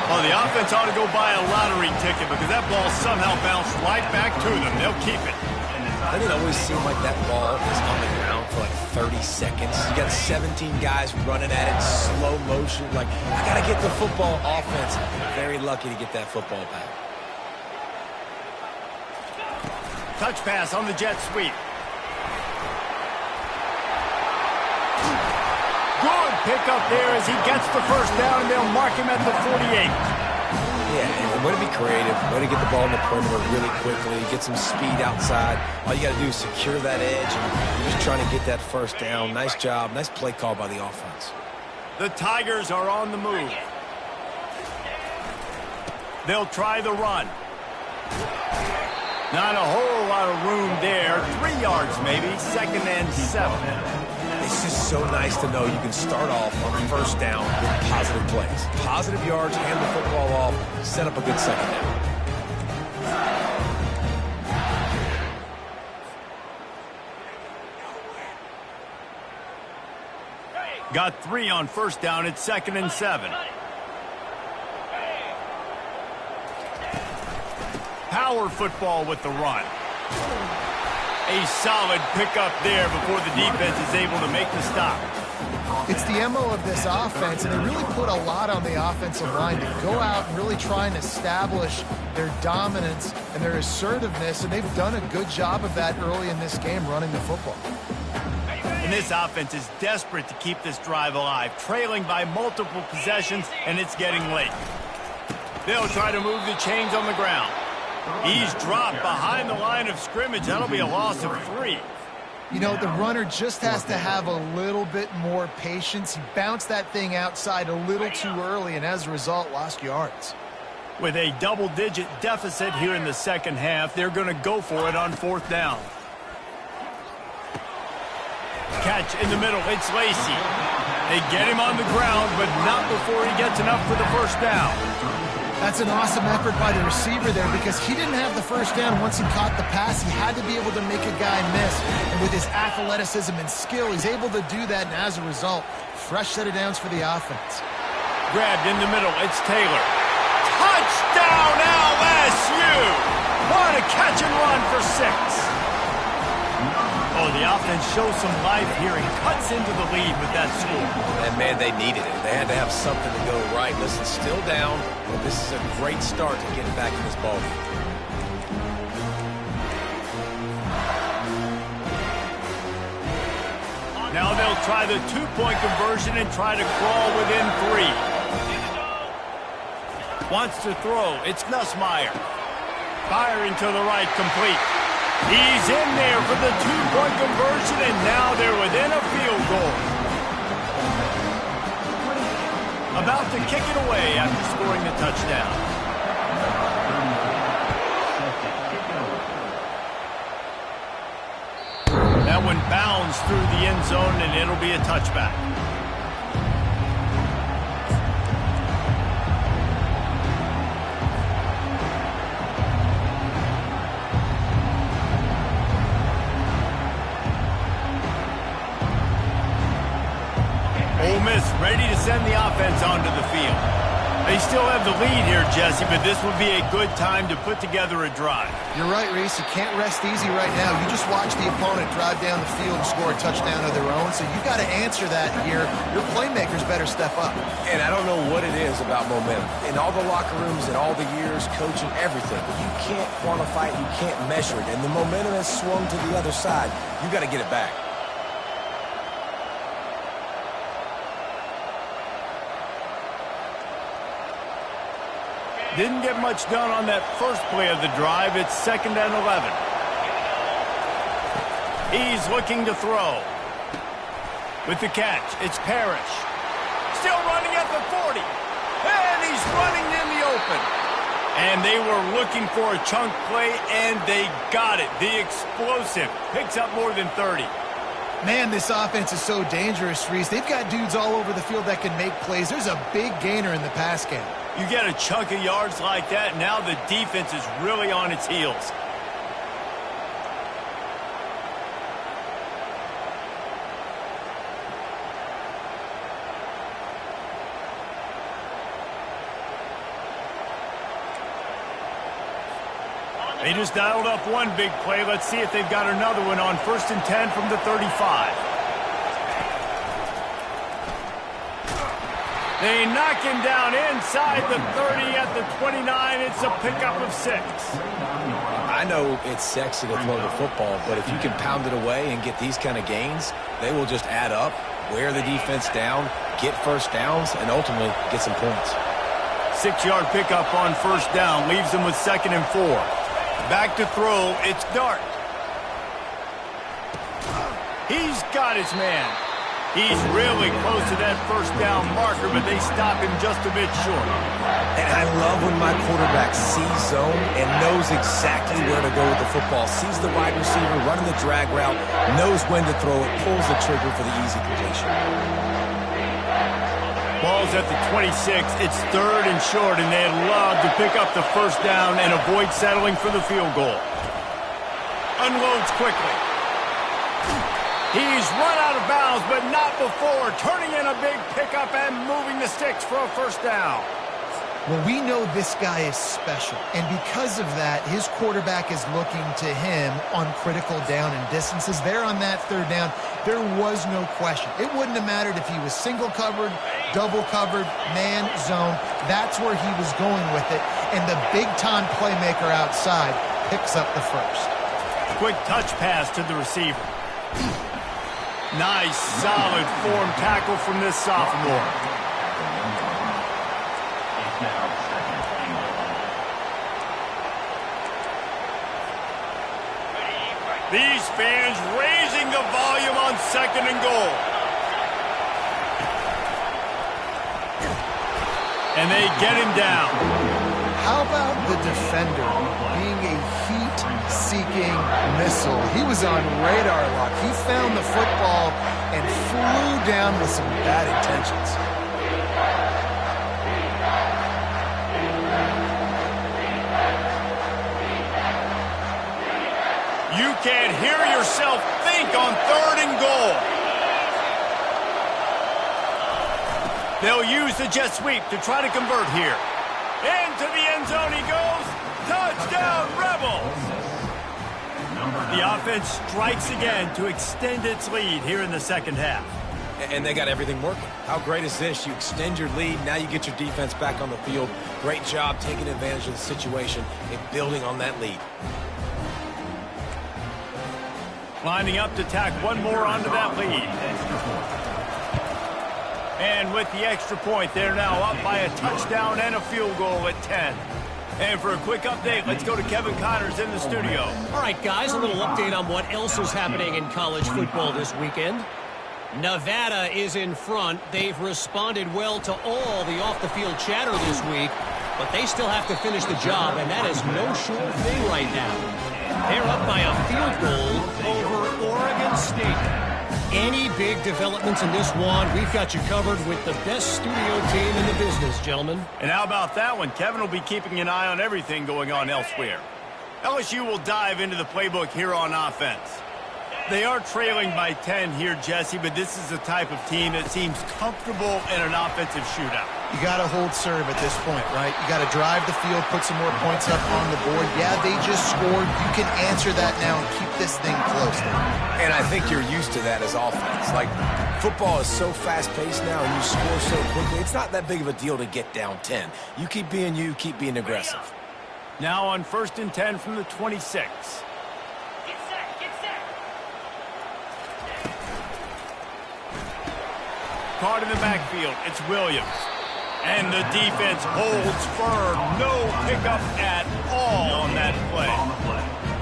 Well, the offense ought to go buy a lottery ticket because that ball somehow bounced right back to them. They'll keep it. Doesn't it always seem like that ball is on the ground for like 30 seconds? You got 17 guys running at it, slow motion. Like, I got to get the football. Offense, very lucky to get that football back. Touch pass on the jet sweep. Good pick up there as he gets the first down, and they'll mark him at the 48. Yeah, and way to be creative, way to get the ball in the perimeter really quickly, get some speed outside. All you got to do is secure that edge, and you're just trying to get that first down. Nice job, nice play call by the offense. The Tigers are on the move. They'll try the run. Not a whole lot of room there. 3 yards maybe, 2nd and 7. It's just so nice to know you can start off on first down with positive plays. Positive yards, hand the football off, set up a good 2nd down. Got 3 on first down. It's 2nd and 7. Power football with the run. A solid pickup there before the defense is able to make the stop. It's the MO of this offense, and they really put a lot on the offensive line to go out and really try and establish their dominance and their assertiveness, and they've done a good job of that early in this game running the football. And this offense is desperate to keep this drive alive, trailing by multiple possessions, and it's getting late. They'll try to move the chains on the ground. He's dropped behind the line of scrimmage. That'll be a loss of 3. You know, the runner just has to have a little bit more patience. He bounced that thing outside a little too early, and as a result, lost yards. With a double-digit deficit here in the second half, they're going to go for it on 4th down. Catch in the middle. It's Lacy. They get him on the ground, but not before he gets enough for the first down. That's an awesome effort by the receiver there because he didn't have the first down once he caught the pass. He had to be able to make a guy miss. And with his athleticism and skill, he's able to do that. And as a result, fresh set of downs for the offense. Grabbed in the middle. It's Taylor. Touchdown LSU! What a catch and run for 6. Oh, the offense shows some life here and cuts into the lead with that score. And, man, they needed it. They had to have something to go right. Listen, still down, but this is a great start to getting back in this ball game. Now they'll try the two-point conversion and try to crawl within 3. Wants to throw. It's Nussmeier. Firing to the right, complete. He's in there for the two-point conversion, and now they're within a field goal. About to kick it away after scoring the touchdown. That one bounds through the end zone, and it'll be a touchback. Ole Miss ready to send the offense onto the field. They still have the lead here, Jesse, but this would be a good time to put together a drive. You're right, Reese. You can't rest easy right now. You just watch the opponent drive down the field and score a touchdown of their own, so you've got to answer that here. Your playmakers better step up. And I don't know what it is about momentum. In all the locker rooms, in all the years, coaching, everything, you can't quantify it, you can't measure it, and the momentum has swung to the other side. You got to get it back. Didn't get much done on that first play of the drive. It's 2nd and 11. He's looking to throw. With the catch, it's Parrish. Still running at the 40. And he's running in the open. And they were looking for a chunk play, and they got it. The explosive picks up more than 30. Man, this offense is so dangerous, Reese. They've got dudes all over the field that can make plays. There's a big gainer in the pass game. You get a chunk of yards like that, now the defense is really on its heels. They just dialed up one big play. Let's see if they've got another one on 1st and 10 from the 35. They knock him down inside the 30 at the 29. It's a pickup of 6. I know it's sexy to throw the football, but if you can pound it away and get these kind of gains, they will just add up, wear the defense down, get first downs, and ultimately get some points. 6-yard pickup on 1st down leaves them with 2nd and 4. Back to throw. It's Dart. He's got his man. He's really close to that 1st down marker, but they stop him just a bit short. And I love when my quarterback sees zone and knows exactly where to go with the football. Sees the wide receiver running the drag route, knows when to throw it, pulls the trigger for the easy completion. Ball's at the 26. It's 3rd and short, and they'd love to pick up the 1st down and avoid settling for the field goal. Unloads quickly. He's run out of bounds, but not before. Turning in a big pickup and moving the sticks for a 1st down. Well, we know this guy is special, and because of that, his quarterback is looking to him on critical down and distances. There on that 3rd down, there was no question. It wouldn't have mattered if he was single covered, double covered, man, zone. That's where he was going with it, and the big-time playmaker outside picks up the 1st. Quick touch pass to the receiver. Nice, solid form tackle from this sophomore. These fans raising the volume on 2nd and goal. And they get him down. How about the defender being a heat-seeking missile? He was on radar lock. He found the football and flew down with some bad intentions. You can't hear yourself think on 3rd and goal. They'll use the jet sweep to try to convert here. Into the end zone he goes. Touchdown, Rebels! The offense strikes again to extend its lead here in the second half. And they got everything working. How great is this? You extend your lead, now you get your defense back on the field. Great job taking advantage of the situation and building on that lead. Lining up to tack one more onto that lead. And with the extra point, they're now up by a touchdown and a field goal at 10. And for a quick update, let's go to Kevin Connors in the studio. All right, guys, a little update on what else is happening in college football this weekend. Nevada is in front. They've responded well to all the off-the-field chatter this week, but they still have to finish the job, and that is no sure thing right now. They're up by a field goal over Oregon State. Any big developments in this one, we've got you covered with the best studio team in the business, gentlemen. And how about that one? Kevin will be keeping an eye on everything going on elsewhere. LSU will dive into the playbook here on offense. They are trailing by 10 here, Jesse, but this is the type of team that seems comfortable in an offensive shootout. You got to hold serve at this point, right? You got to drive the field, put some more points up on the board. Yeah, they just scored. You can answer that now and keep this thing close. And I think you're used to that as offense. Like, football is so fast-paced now and you score so quickly, it's not that big of a deal to get down 10. You keep being you, keep being aggressive. Now on 1st and 10 from the 26. Caught in the backfield, it's Williams. And the defense holds firm. No pickup at all on that play.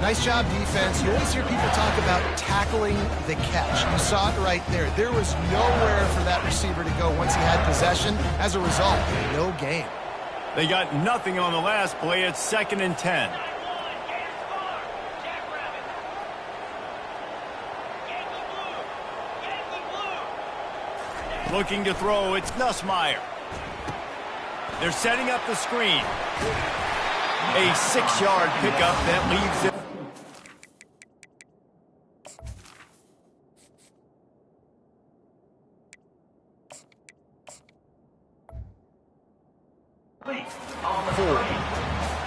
Nice job, defense. You always hear people talk about tackling the catch. You saw it right there. There was nowhere for that receiver to go once he had possession. As a result, no gain. They got nothing on the last play. It's 2nd and 10. Looking to throw, it's Nussmeier. They're setting up the screen. A 6-yard pickup that leaves it.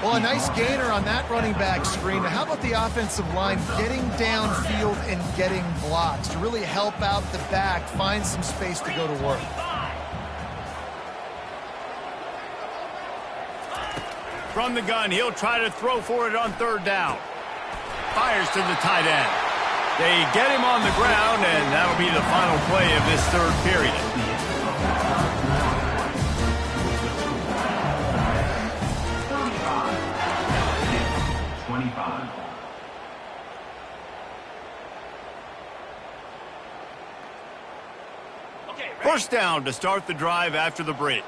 Well, a nice gainer on that running back screen. Now, how about the offensive line getting downfield and getting blocks to really help out the back, find some space to go to work? From the gun, he'll try to throw for it on 3rd down. Fires to the tight end. They get him on the ground, and that'll be the final play of this 3rd period. First down to start the drive after the break.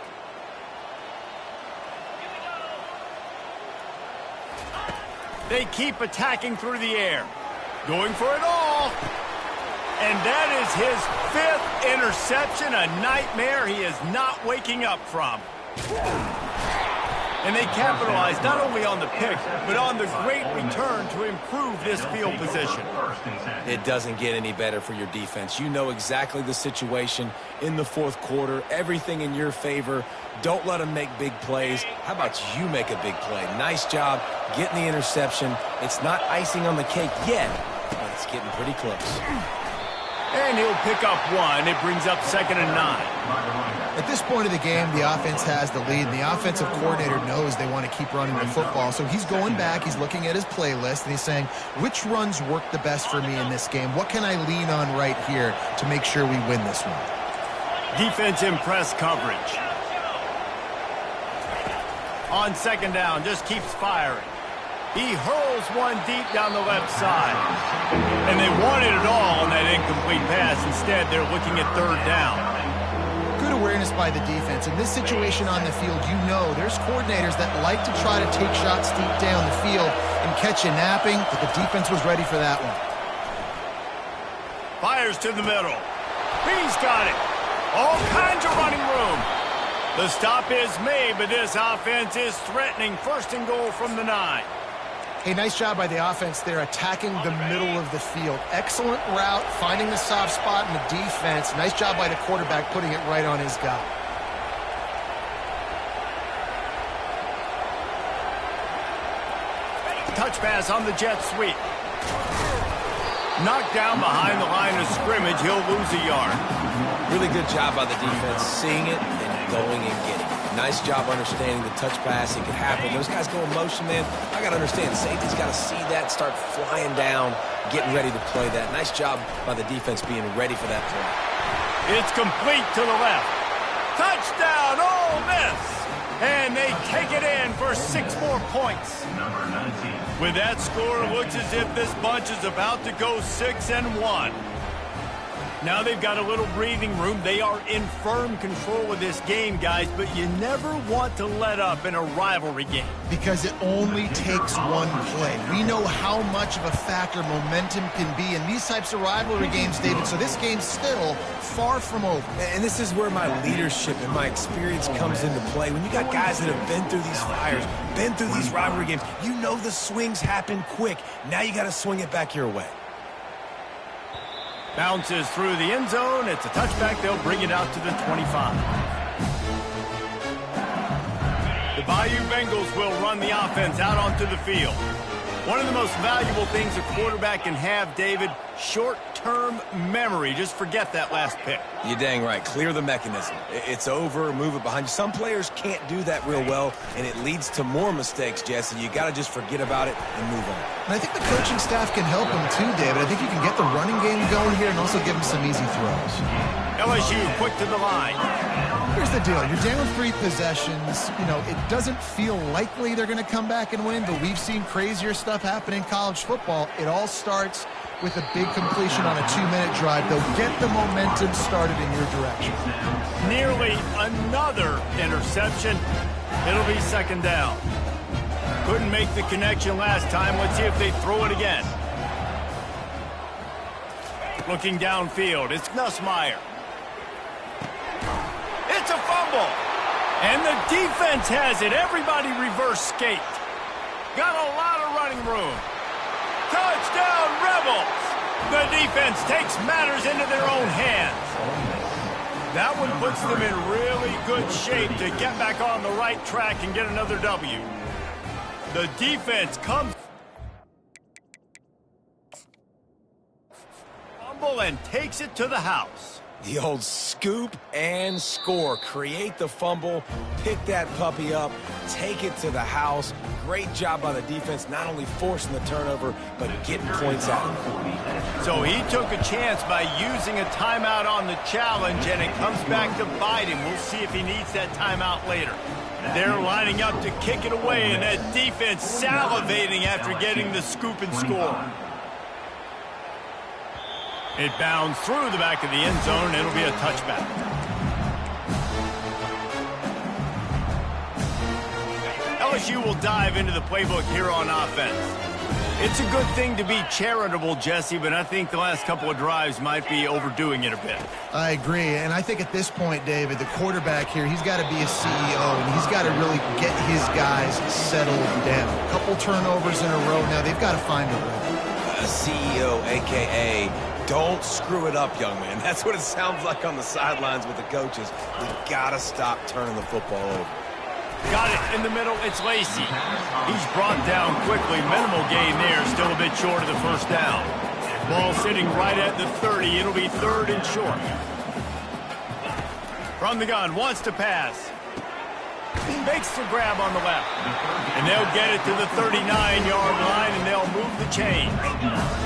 They keep attacking through the air. Going for it all. And that is his 5th interception, a nightmare he is not waking up from. And they capitalized not only on the pick, but on the great return to improve this field position. It doesn't get any better for your defense. You know exactly the situation in the 4th quarter, everything in your favor. Don't let them make big plays. How about you make a big play? Nice job getting the interception. It's not icing on the cake yet, but it's getting pretty close. And he'll pick up 1. It brings up 2nd and 9. At this point of the game, the offense has the lead, and the offensive coordinator knows they want to keep running the football. So he's going back, he's looking at his playlist, and he's saying, which runs work the best for me in this game? What can I lean on right here to make sure we win this one? Defense in press coverage. On 2nd down, just keeps firing. He hurls one deep down the left side. And they wanted it all on that incomplete pass. Instead, they're looking at 3rd down. Good awareness by the defense. In this situation on the field, you know there's coordinators that like to try to take shots deep down the field and catch you napping, but the defense was ready for that one. Fires to the middle. He's got it. All kinds of running room. The stop is made, but this offense is threatening 1st and goal from the 9. Hey, nice job by the offense there, attacking the middle of the field. Excellent route, finding the soft spot in the defense. Nice job by the quarterback putting it right on his guy. Touch pass on the jet sweep. Knocked down behind the line of scrimmage. He'll lose a yard. Really good job by the defense, seeing it and going and getting it. Nice job understanding the touch pass. It could happen. Those guys go in motion, man. I got to understand, safety's got to see that, start flying down, getting ready to play that. Nice job by the defense being ready for that play. It's complete to the left. Touchdown, Ole Miss! And they take it in for 6 more points. Number 19. With that score, it looks as if this bunch is about to go 6-1. Now they've got a little breathing room. They are in firm control of this game, guys, but you never want to let up in a rivalry game. Because it only takes one play. We know how much of a factor momentum can be in these types of rivalry games, David, so this game's still far from over. And this is where my leadership and my experience comes into play. When you got guys that have been through these fires, been through these rivalry games, you know the swings happen quick. Now you got to swing it back your way. Bounces through the end zone. It's a touchback. They'll bring it out to the 25. The Bayou Bengals will run the offense out onto the field. One of the most valuable things a quarterback can have, David, short-term memory. Just forget that last pick. You're dang right. Clear the mechanism. It's over, move it behind you. Some players can't do that real well, and it leads to more mistakes, Jesse. You got to just forget about it and move on. And I think the coaching staff can help him too, David. I think you can get the running game going here and also give him some easy throws. LSU quick to the line. Here's the deal. You're down 3 possessions. You know, it doesn't feel likely they're going to come back and win, but we've seen crazier stuff happen in college football. It all starts with a big completion on a 2-minute drive. They'll get the momentum started in your direction. Nearly another interception. It'll be 2nd down. Couldn't make the connection last time. Let's see if they throw it again. Looking downfield, it's Nussmeier. It's a fumble. And the defense has it. Everybody reverse skate. Got a lot of running room. Touchdown, Rebels! The defense takes matters into their own hands. That one puts them in really good shape to get back on the right track and get another W. The defense comes fumble and takes it to the house. The old scoop and score. Create the fumble, pick that puppy up, take it to the house. Great job by the defense, not only forcing the turnover, but getting points out. So he took a chance by using a timeout on the challenge, and it comes back to bite him. We'll see if he needs that timeout later. They're lining up to kick it away, and that defense salivating after getting the scoop and score. It bounds through the back of the end zone. It'll be a touchback. LSU will dive into the playbook here on offense. It's a good thing to be charitable, Jesse, but I think the last couple of drives might be overdoing it a bit. I agree, and I think at this point, David, the quarterback here, he's got to be a CEO, and he's got to really get his guys settled down. A couple turnovers in a row now. They've got to find a way. A CEO, a.k.a. don't screw it up, young man. That's what it sounds like on the sidelines with the coaches. We got to stop turning the football over. Got it in the middle. It's Lacey. He's brought down quickly. Minimal gain there. Still a bit short of the 1st down. Ball sitting right at the 30. It'll be 3rd and short. From the gun. Wants to pass. Makes the grab on the left. And they'll get it to the 39-yard line, and they'll move the chains.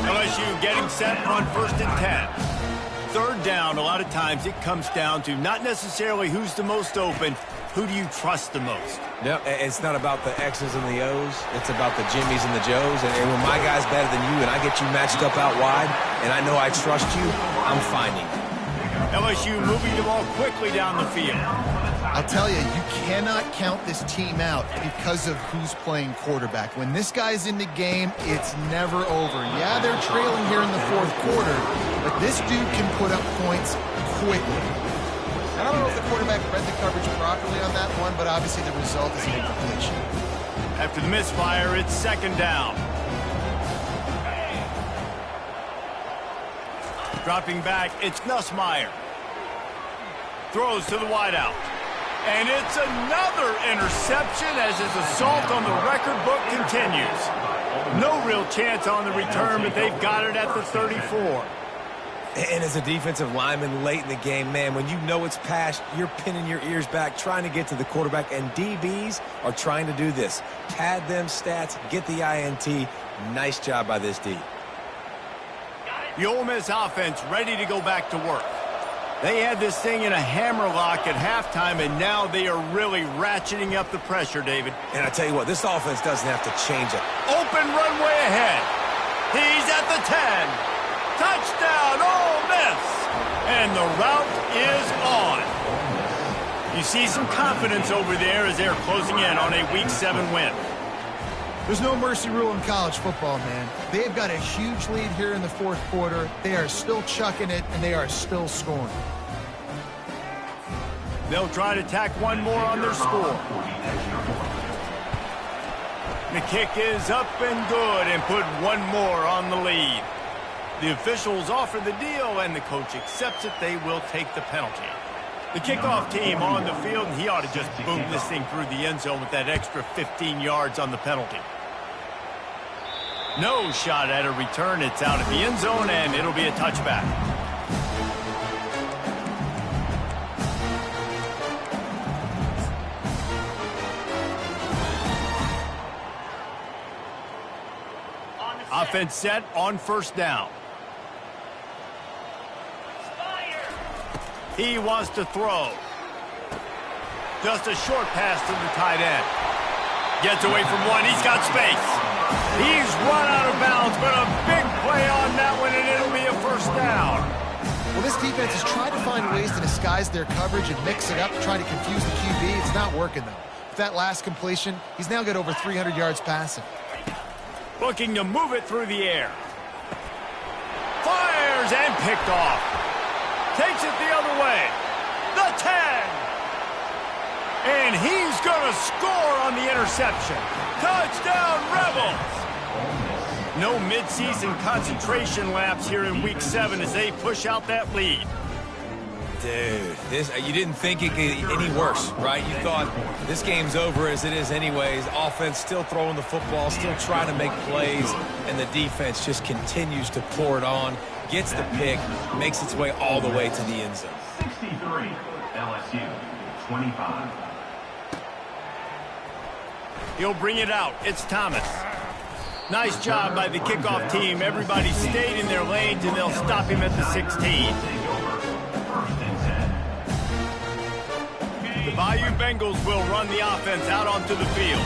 LSU getting set on 1st and 10. 3rd down, a lot of times it comes down to not necessarily who's the most open, who do you trust the most? No, it's not about the X's and the O's. It's about the Jimmys and the Joes. And when my guy's better than you and I get you matched up out wide and I know I trust you, I'm finding you. LSU moving the ball quickly down the field. I'll tell you, you cannot count this team out because of who's playing quarterback. When this guy's in the game, it's never over. Yeah, they're trailing here in the 4th quarter, but this dude can put up points quickly. I don't know if the quarterback read the coverage properly on that one, but obviously the result is an incompletion. After the misfire, it's 2nd down. Dropping back, it's Nussmeier. Throws to the wideout. And it's another interception as his assault on the record book continues. No real chance on the return, but they've got it at the 34. And as a defensive lineman late in the game, man, when you know it's passed, you're pinning your ears back, trying to get to the quarterback, and DBs are trying to do this. Pad them stats, get the INT. Nice job by this D. The Ole Miss offense ready to go back to work. They had this thing in a hammerlock at halftime, and now they are really ratcheting up the pressure, David. And I tell you what, this offense doesn't have to change it. Open runway ahead. He's at the 10. Touchdown, Ole Miss! And the route is on. You see some confidence over there as they're closing in on a Week 7 win. There's no mercy rule in college football, man. They've got a huge lead here in the fourth quarter. They are still chucking it, and they are still scoring. They'll try to tack one more on their score. The kick is up and good and put one more on the lead. The officials offer the deal, and the coach accepts it. They will take the penalty. The kickoff team on the field, and he ought to just boom this thing through the end zone with that extra 15 yards on the penalty. No shot at a return. It's out of the end zone, and it'll be a touchback. Offense set on first down. He wants to throw. Just a short pass to the tight end. Gets away from one. He's got space. He's run out of bounds, but a big play on that one, and it'll be a first down. Well, this defense has tried to find ways to disguise their coverage and mix it up to try to confuse the QB. It's not working, though. With that last completion, he's now got over 300 yards passing. Looking to move it through the air. Fires and picked off. Takes it the other way. The 10. And he's going to score on the interception. Touchdown, Rebels. No midseason concentration laps here in Week 7 as they push out that lead. Dude, you didn't think it could get any worse, right? You thought this game's over as it is anyways. Offense still throwing the football, still trying to make plays, and the defense just continues to pour it on, gets the pick, makes its way all the way to the end zone. 63, LSU, 25. He'll bring it out. It's Thomas. Nice job by the kickoff team. Everybody stayed in their lanes, and they'll stop him at the 16. The Bayou Bengals will run the offense out onto the field.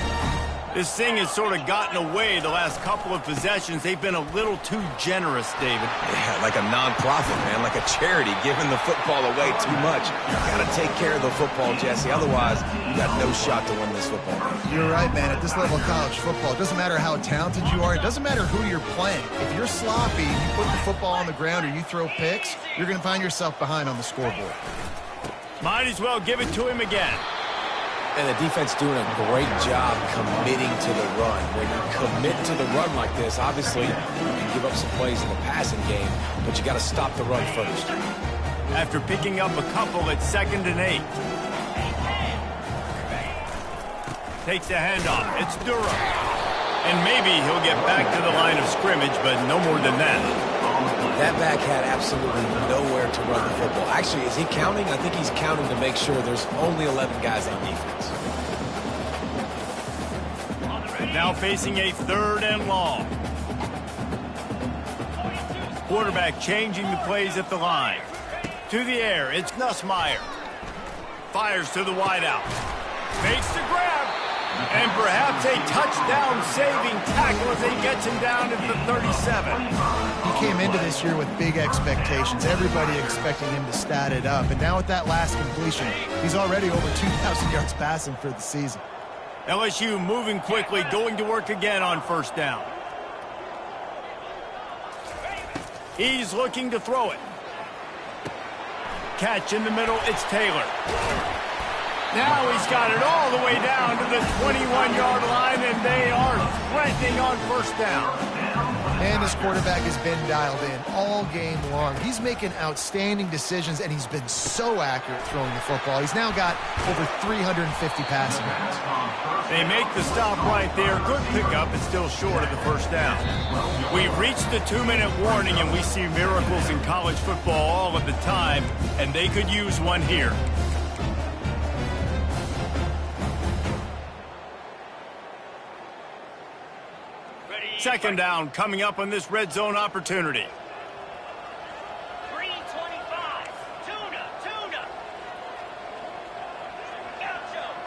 This thing has sort of gotten away the last couple of possessions. They've been a little too generous, David. Yeah, like a nonprofit, man, like a charity, giving the football away too much. You got to take care of the football, Jesse. Otherwise, you got no shot to win this football game. You're right, man. At this level of college football, it doesn't matter how talented you are. It doesn't matter who you're playing. If you're sloppy, you put the football on the ground or you throw picks, you're going to find yourself behind on the scoreboard. Might as well give it to him again. And the defense doing a great job committing to the run. When you commit to the run like this, obviously you can give up some plays in the passing game, but you got to stop the run first. After picking up a couple at 2nd and 8. Takes the handoff. It's Durham. And maybe he'll get back to the line of scrimmage, but no more than that. That back had absolutely nowhere to run the football. Actually, is he counting? I think he's counting to make sure there's only 11 guys on defense. Now facing a 3rd and long. Quarterback changing the plays at the line. To the air, it's Nussmeier. Fires to the wideout. Fakes the grab. And perhaps a touchdown-saving tackle as he gets him down at the 37. He came into this year with big expectations. Everybody expecting him to stat it up. And now with that last completion, he's already over 2,000 yards passing for the season. LSU moving quickly, going to work again on first down. He's looking to throw it. Catch in the middle, it's Taylor. Now he's got it all the way down to the 21-yard line, and they are threatening standing on first down. And this quarterback has been dialed in all game long. He's making outstanding decisions, and he's been so accurate throwing the football. He's now got over 350 passing yards. They make the stop right there. Good pickup, but still short of the first down. We've reached the 2-minute warning, and we see miracles in college football all of the time, and they could use one here. Second down coming up on this red zone opportunity. Green 25. Tuna.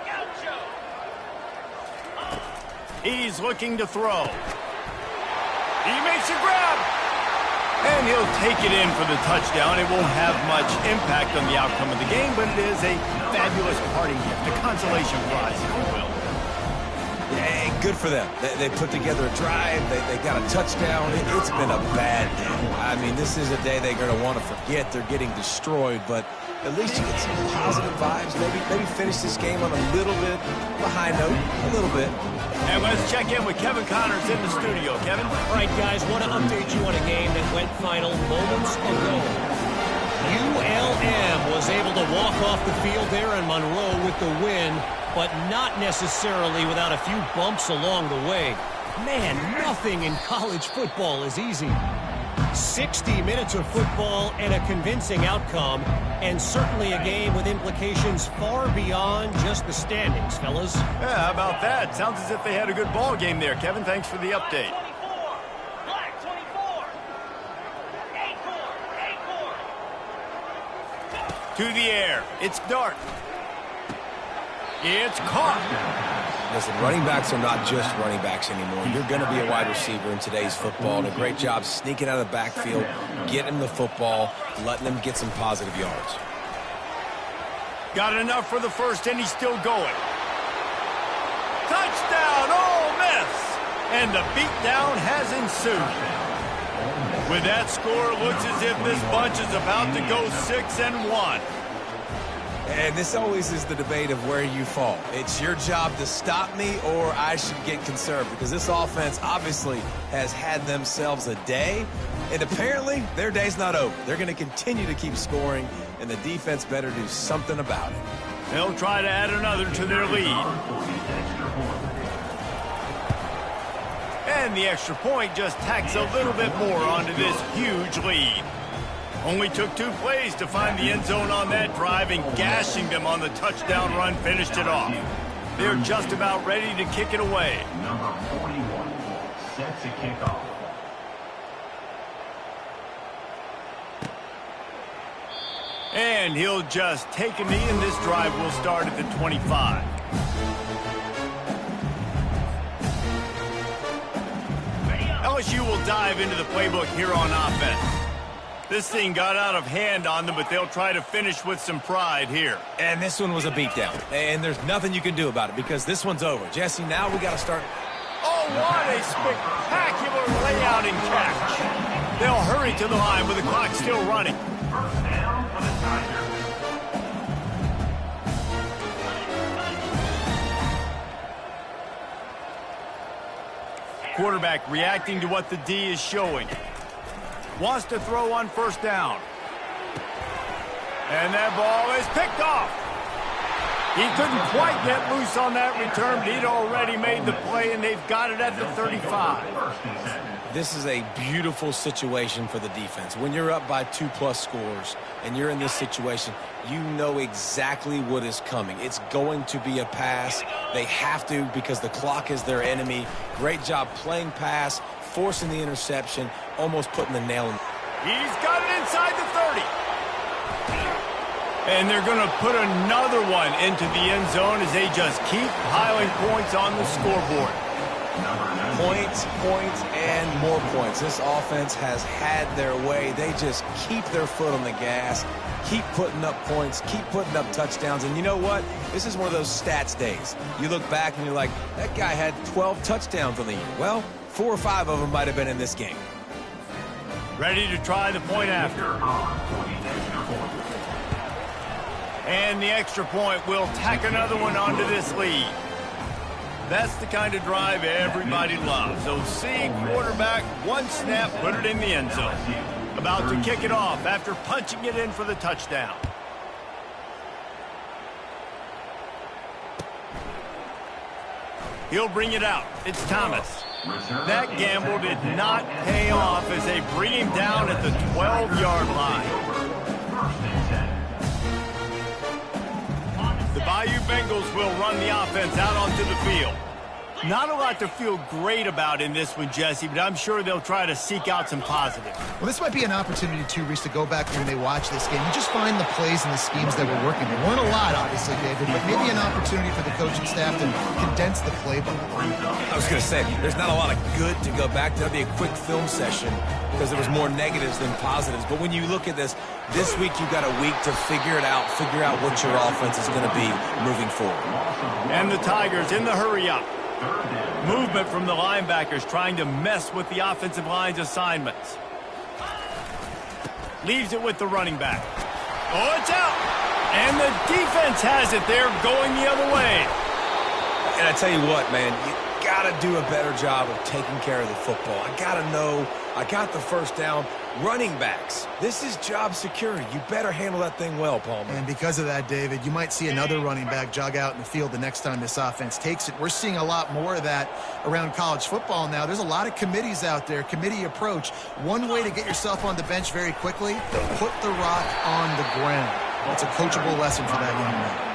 Gaucho. He's looking to throw. He makes a grab. And he'll take it in for the touchdown. It won't have much impact on the outcome of the game, but it is a fabulous parting gift, a consolation prize, if you will. Yeah, good for them. They put together a drive. They got a touchdown. It's been a bad day. I mean, this is a day they're going to want to forget. They're getting destroyed, but at least you get some positive vibes. Maybe finish this game on a little bit of a high note, a little bit. And let's check in with Kevin Connors in the studio. Kevin? All right, guys, want to update you on a game that went final moments ago. ULM was able to walk off the field there in Monroe with the win, but not necessarily without a few bumps along the way. Man, nothing in college football is easy. 60 minutes of football and a convincing outcome, and certainly a game with implications far beyond just the standings, fellas. Yeah, how about that? Sounds as if they had a good ball game there, Kevin. Thanks for the update. 24. Black 24. Acorn. To the air. It's Dart. It's caught. Listen, running backs are not just running backs anymore. You're going to be a wide receiver in today's football. And a great job sneaking out of the backfield, getting the football, letting them get some positive yards. Got enough for the first, and he's still going. Touchdown, Ole Miss! And the beatdown has ensued. With that score, it looks as if this bunch is about to go 6-1. And this always is the debate of where you fall. It's your job to stop me, or I should get conserved, because this offense obviously has had themselves a day, and apparently their day's not over. They're going to continue to keep scoring, and the defense better do something about it. They'll try to add another to their lead. And the extra point just tacks a little bit more onto this huge lead. Only took 2 plays to find the end zone on that drive, and gashing them on the touchdown run finished it off. They're just about ready to kick it away. Number 41 sets a kickoff. And he'll just take a knee, and this drive will start at the 25. LSU will dive into the playbook here on offense. This thing got out of hand on them, but they'll try to finish with some pride here. And this one was a beatdown, and there's nothing you can do about it because this one's over. Jesse, now we got to start. Oh, what a spectacular layout and catch. They'll hurry to the line with the clock still running. First down for the Tigers. Quarterback reacting to what the D is showing. Wants to throw on first down. And that ball is picked off. He couldn't quite get loose on that return, but he'd already made the play, and they've got it at the 35. This is a beautiful situation for the defense. When you're up by 2+ scores and you're in this situation, you know exactly what is coming. It's going to be a pass. They have to because the clock is their enemy. Great job playing pass, forcing the interception, almost putting the nail in. He's got it inside the 30. And they're going to put another one into the end zone as they just keep piling points on the scoreboard. Points, and more points. This offense has had their way. They just keep their foot on the gas, keep putting up points, keep putting up touchdowns. And you know what? This is one of those stats days. You look back and you're like, that guy had 12 touchdowns on the year. Well, 4 or 5 of them might have been in this game. Ready to try the point after. And the extra point will tack another one onto this lead. That's the kind of drive everybody loves. So seeing quarterback, one snap, put it in the end zone. About to kick it off after punching it in for the touchdown. He'll bring it out. It's Thomas. That gamble did not pay off as they bring him down at the 12-yard line. The Bayou Bengals will run the offense out onto the field. Not a lot to feel great about in this one, Jesse, but I'm sure they'll try to seek out some positives. Well, this might be an opportunity, too, Reese, to go back when they watch this game and just find the plays and the schemes that were working. There weren't a lot, obviously, David, but maybe an opportunity for the coaching staff to condense the playbook. I was going to say, there's not a lot of good to go back to. That'll be a quick film session because there was more negatives than positives. But when you look at this week you've got a week to figure out what your offense is going to be moving forward. And the Tigers in the hurry-up. Movement from the linebackers trying to mess with the offensive line's assignments. Leaves it with the running back. Oh, it's out! And the defense has it. They're going the other way. And I tell you what, man, you got to do a better job of taking care of the football. I got to know I got the first down. Running backs, this is job security. You better handle that thing well, Palmer. And because of that, David, you might see another running back jog out in the field the next time this offense takes it. We're seeing a lot more of that around college football now. There's a lot of committees out there, committee approach. One way to get yourself on the bench very quickly, put the rock on the ground. That's a coachable lesson for that young man.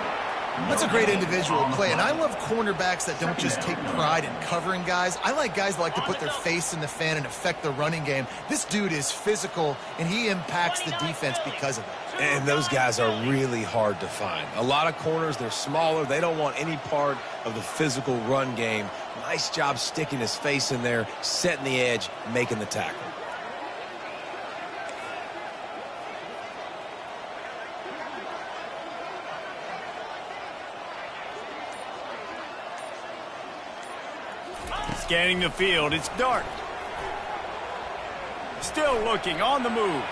That's a great individual play, and I love cornerbacks that don't just take pride in covering guys. I like guys that like to put their face in the fan and affect the running game. This dude is physical, and he impacts the defense because of it. And those guys are really hard to find. A lot of corners, they're smaller. They don't want any part of the physical run game. Nice job sticking his face in there, setting the edge, making the tackle. Scanning the field, it's Dart. Still looking, on the move.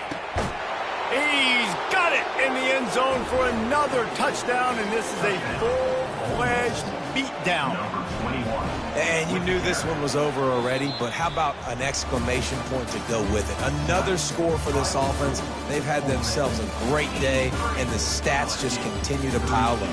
He's got it in the end zone for another touchdown, and this is a full-fledged beatdown. And you knew this one was over already, but how about an exclamation point to go with it? Another score for this offense. They've had themselves a great day, and the stats just continue to pile up.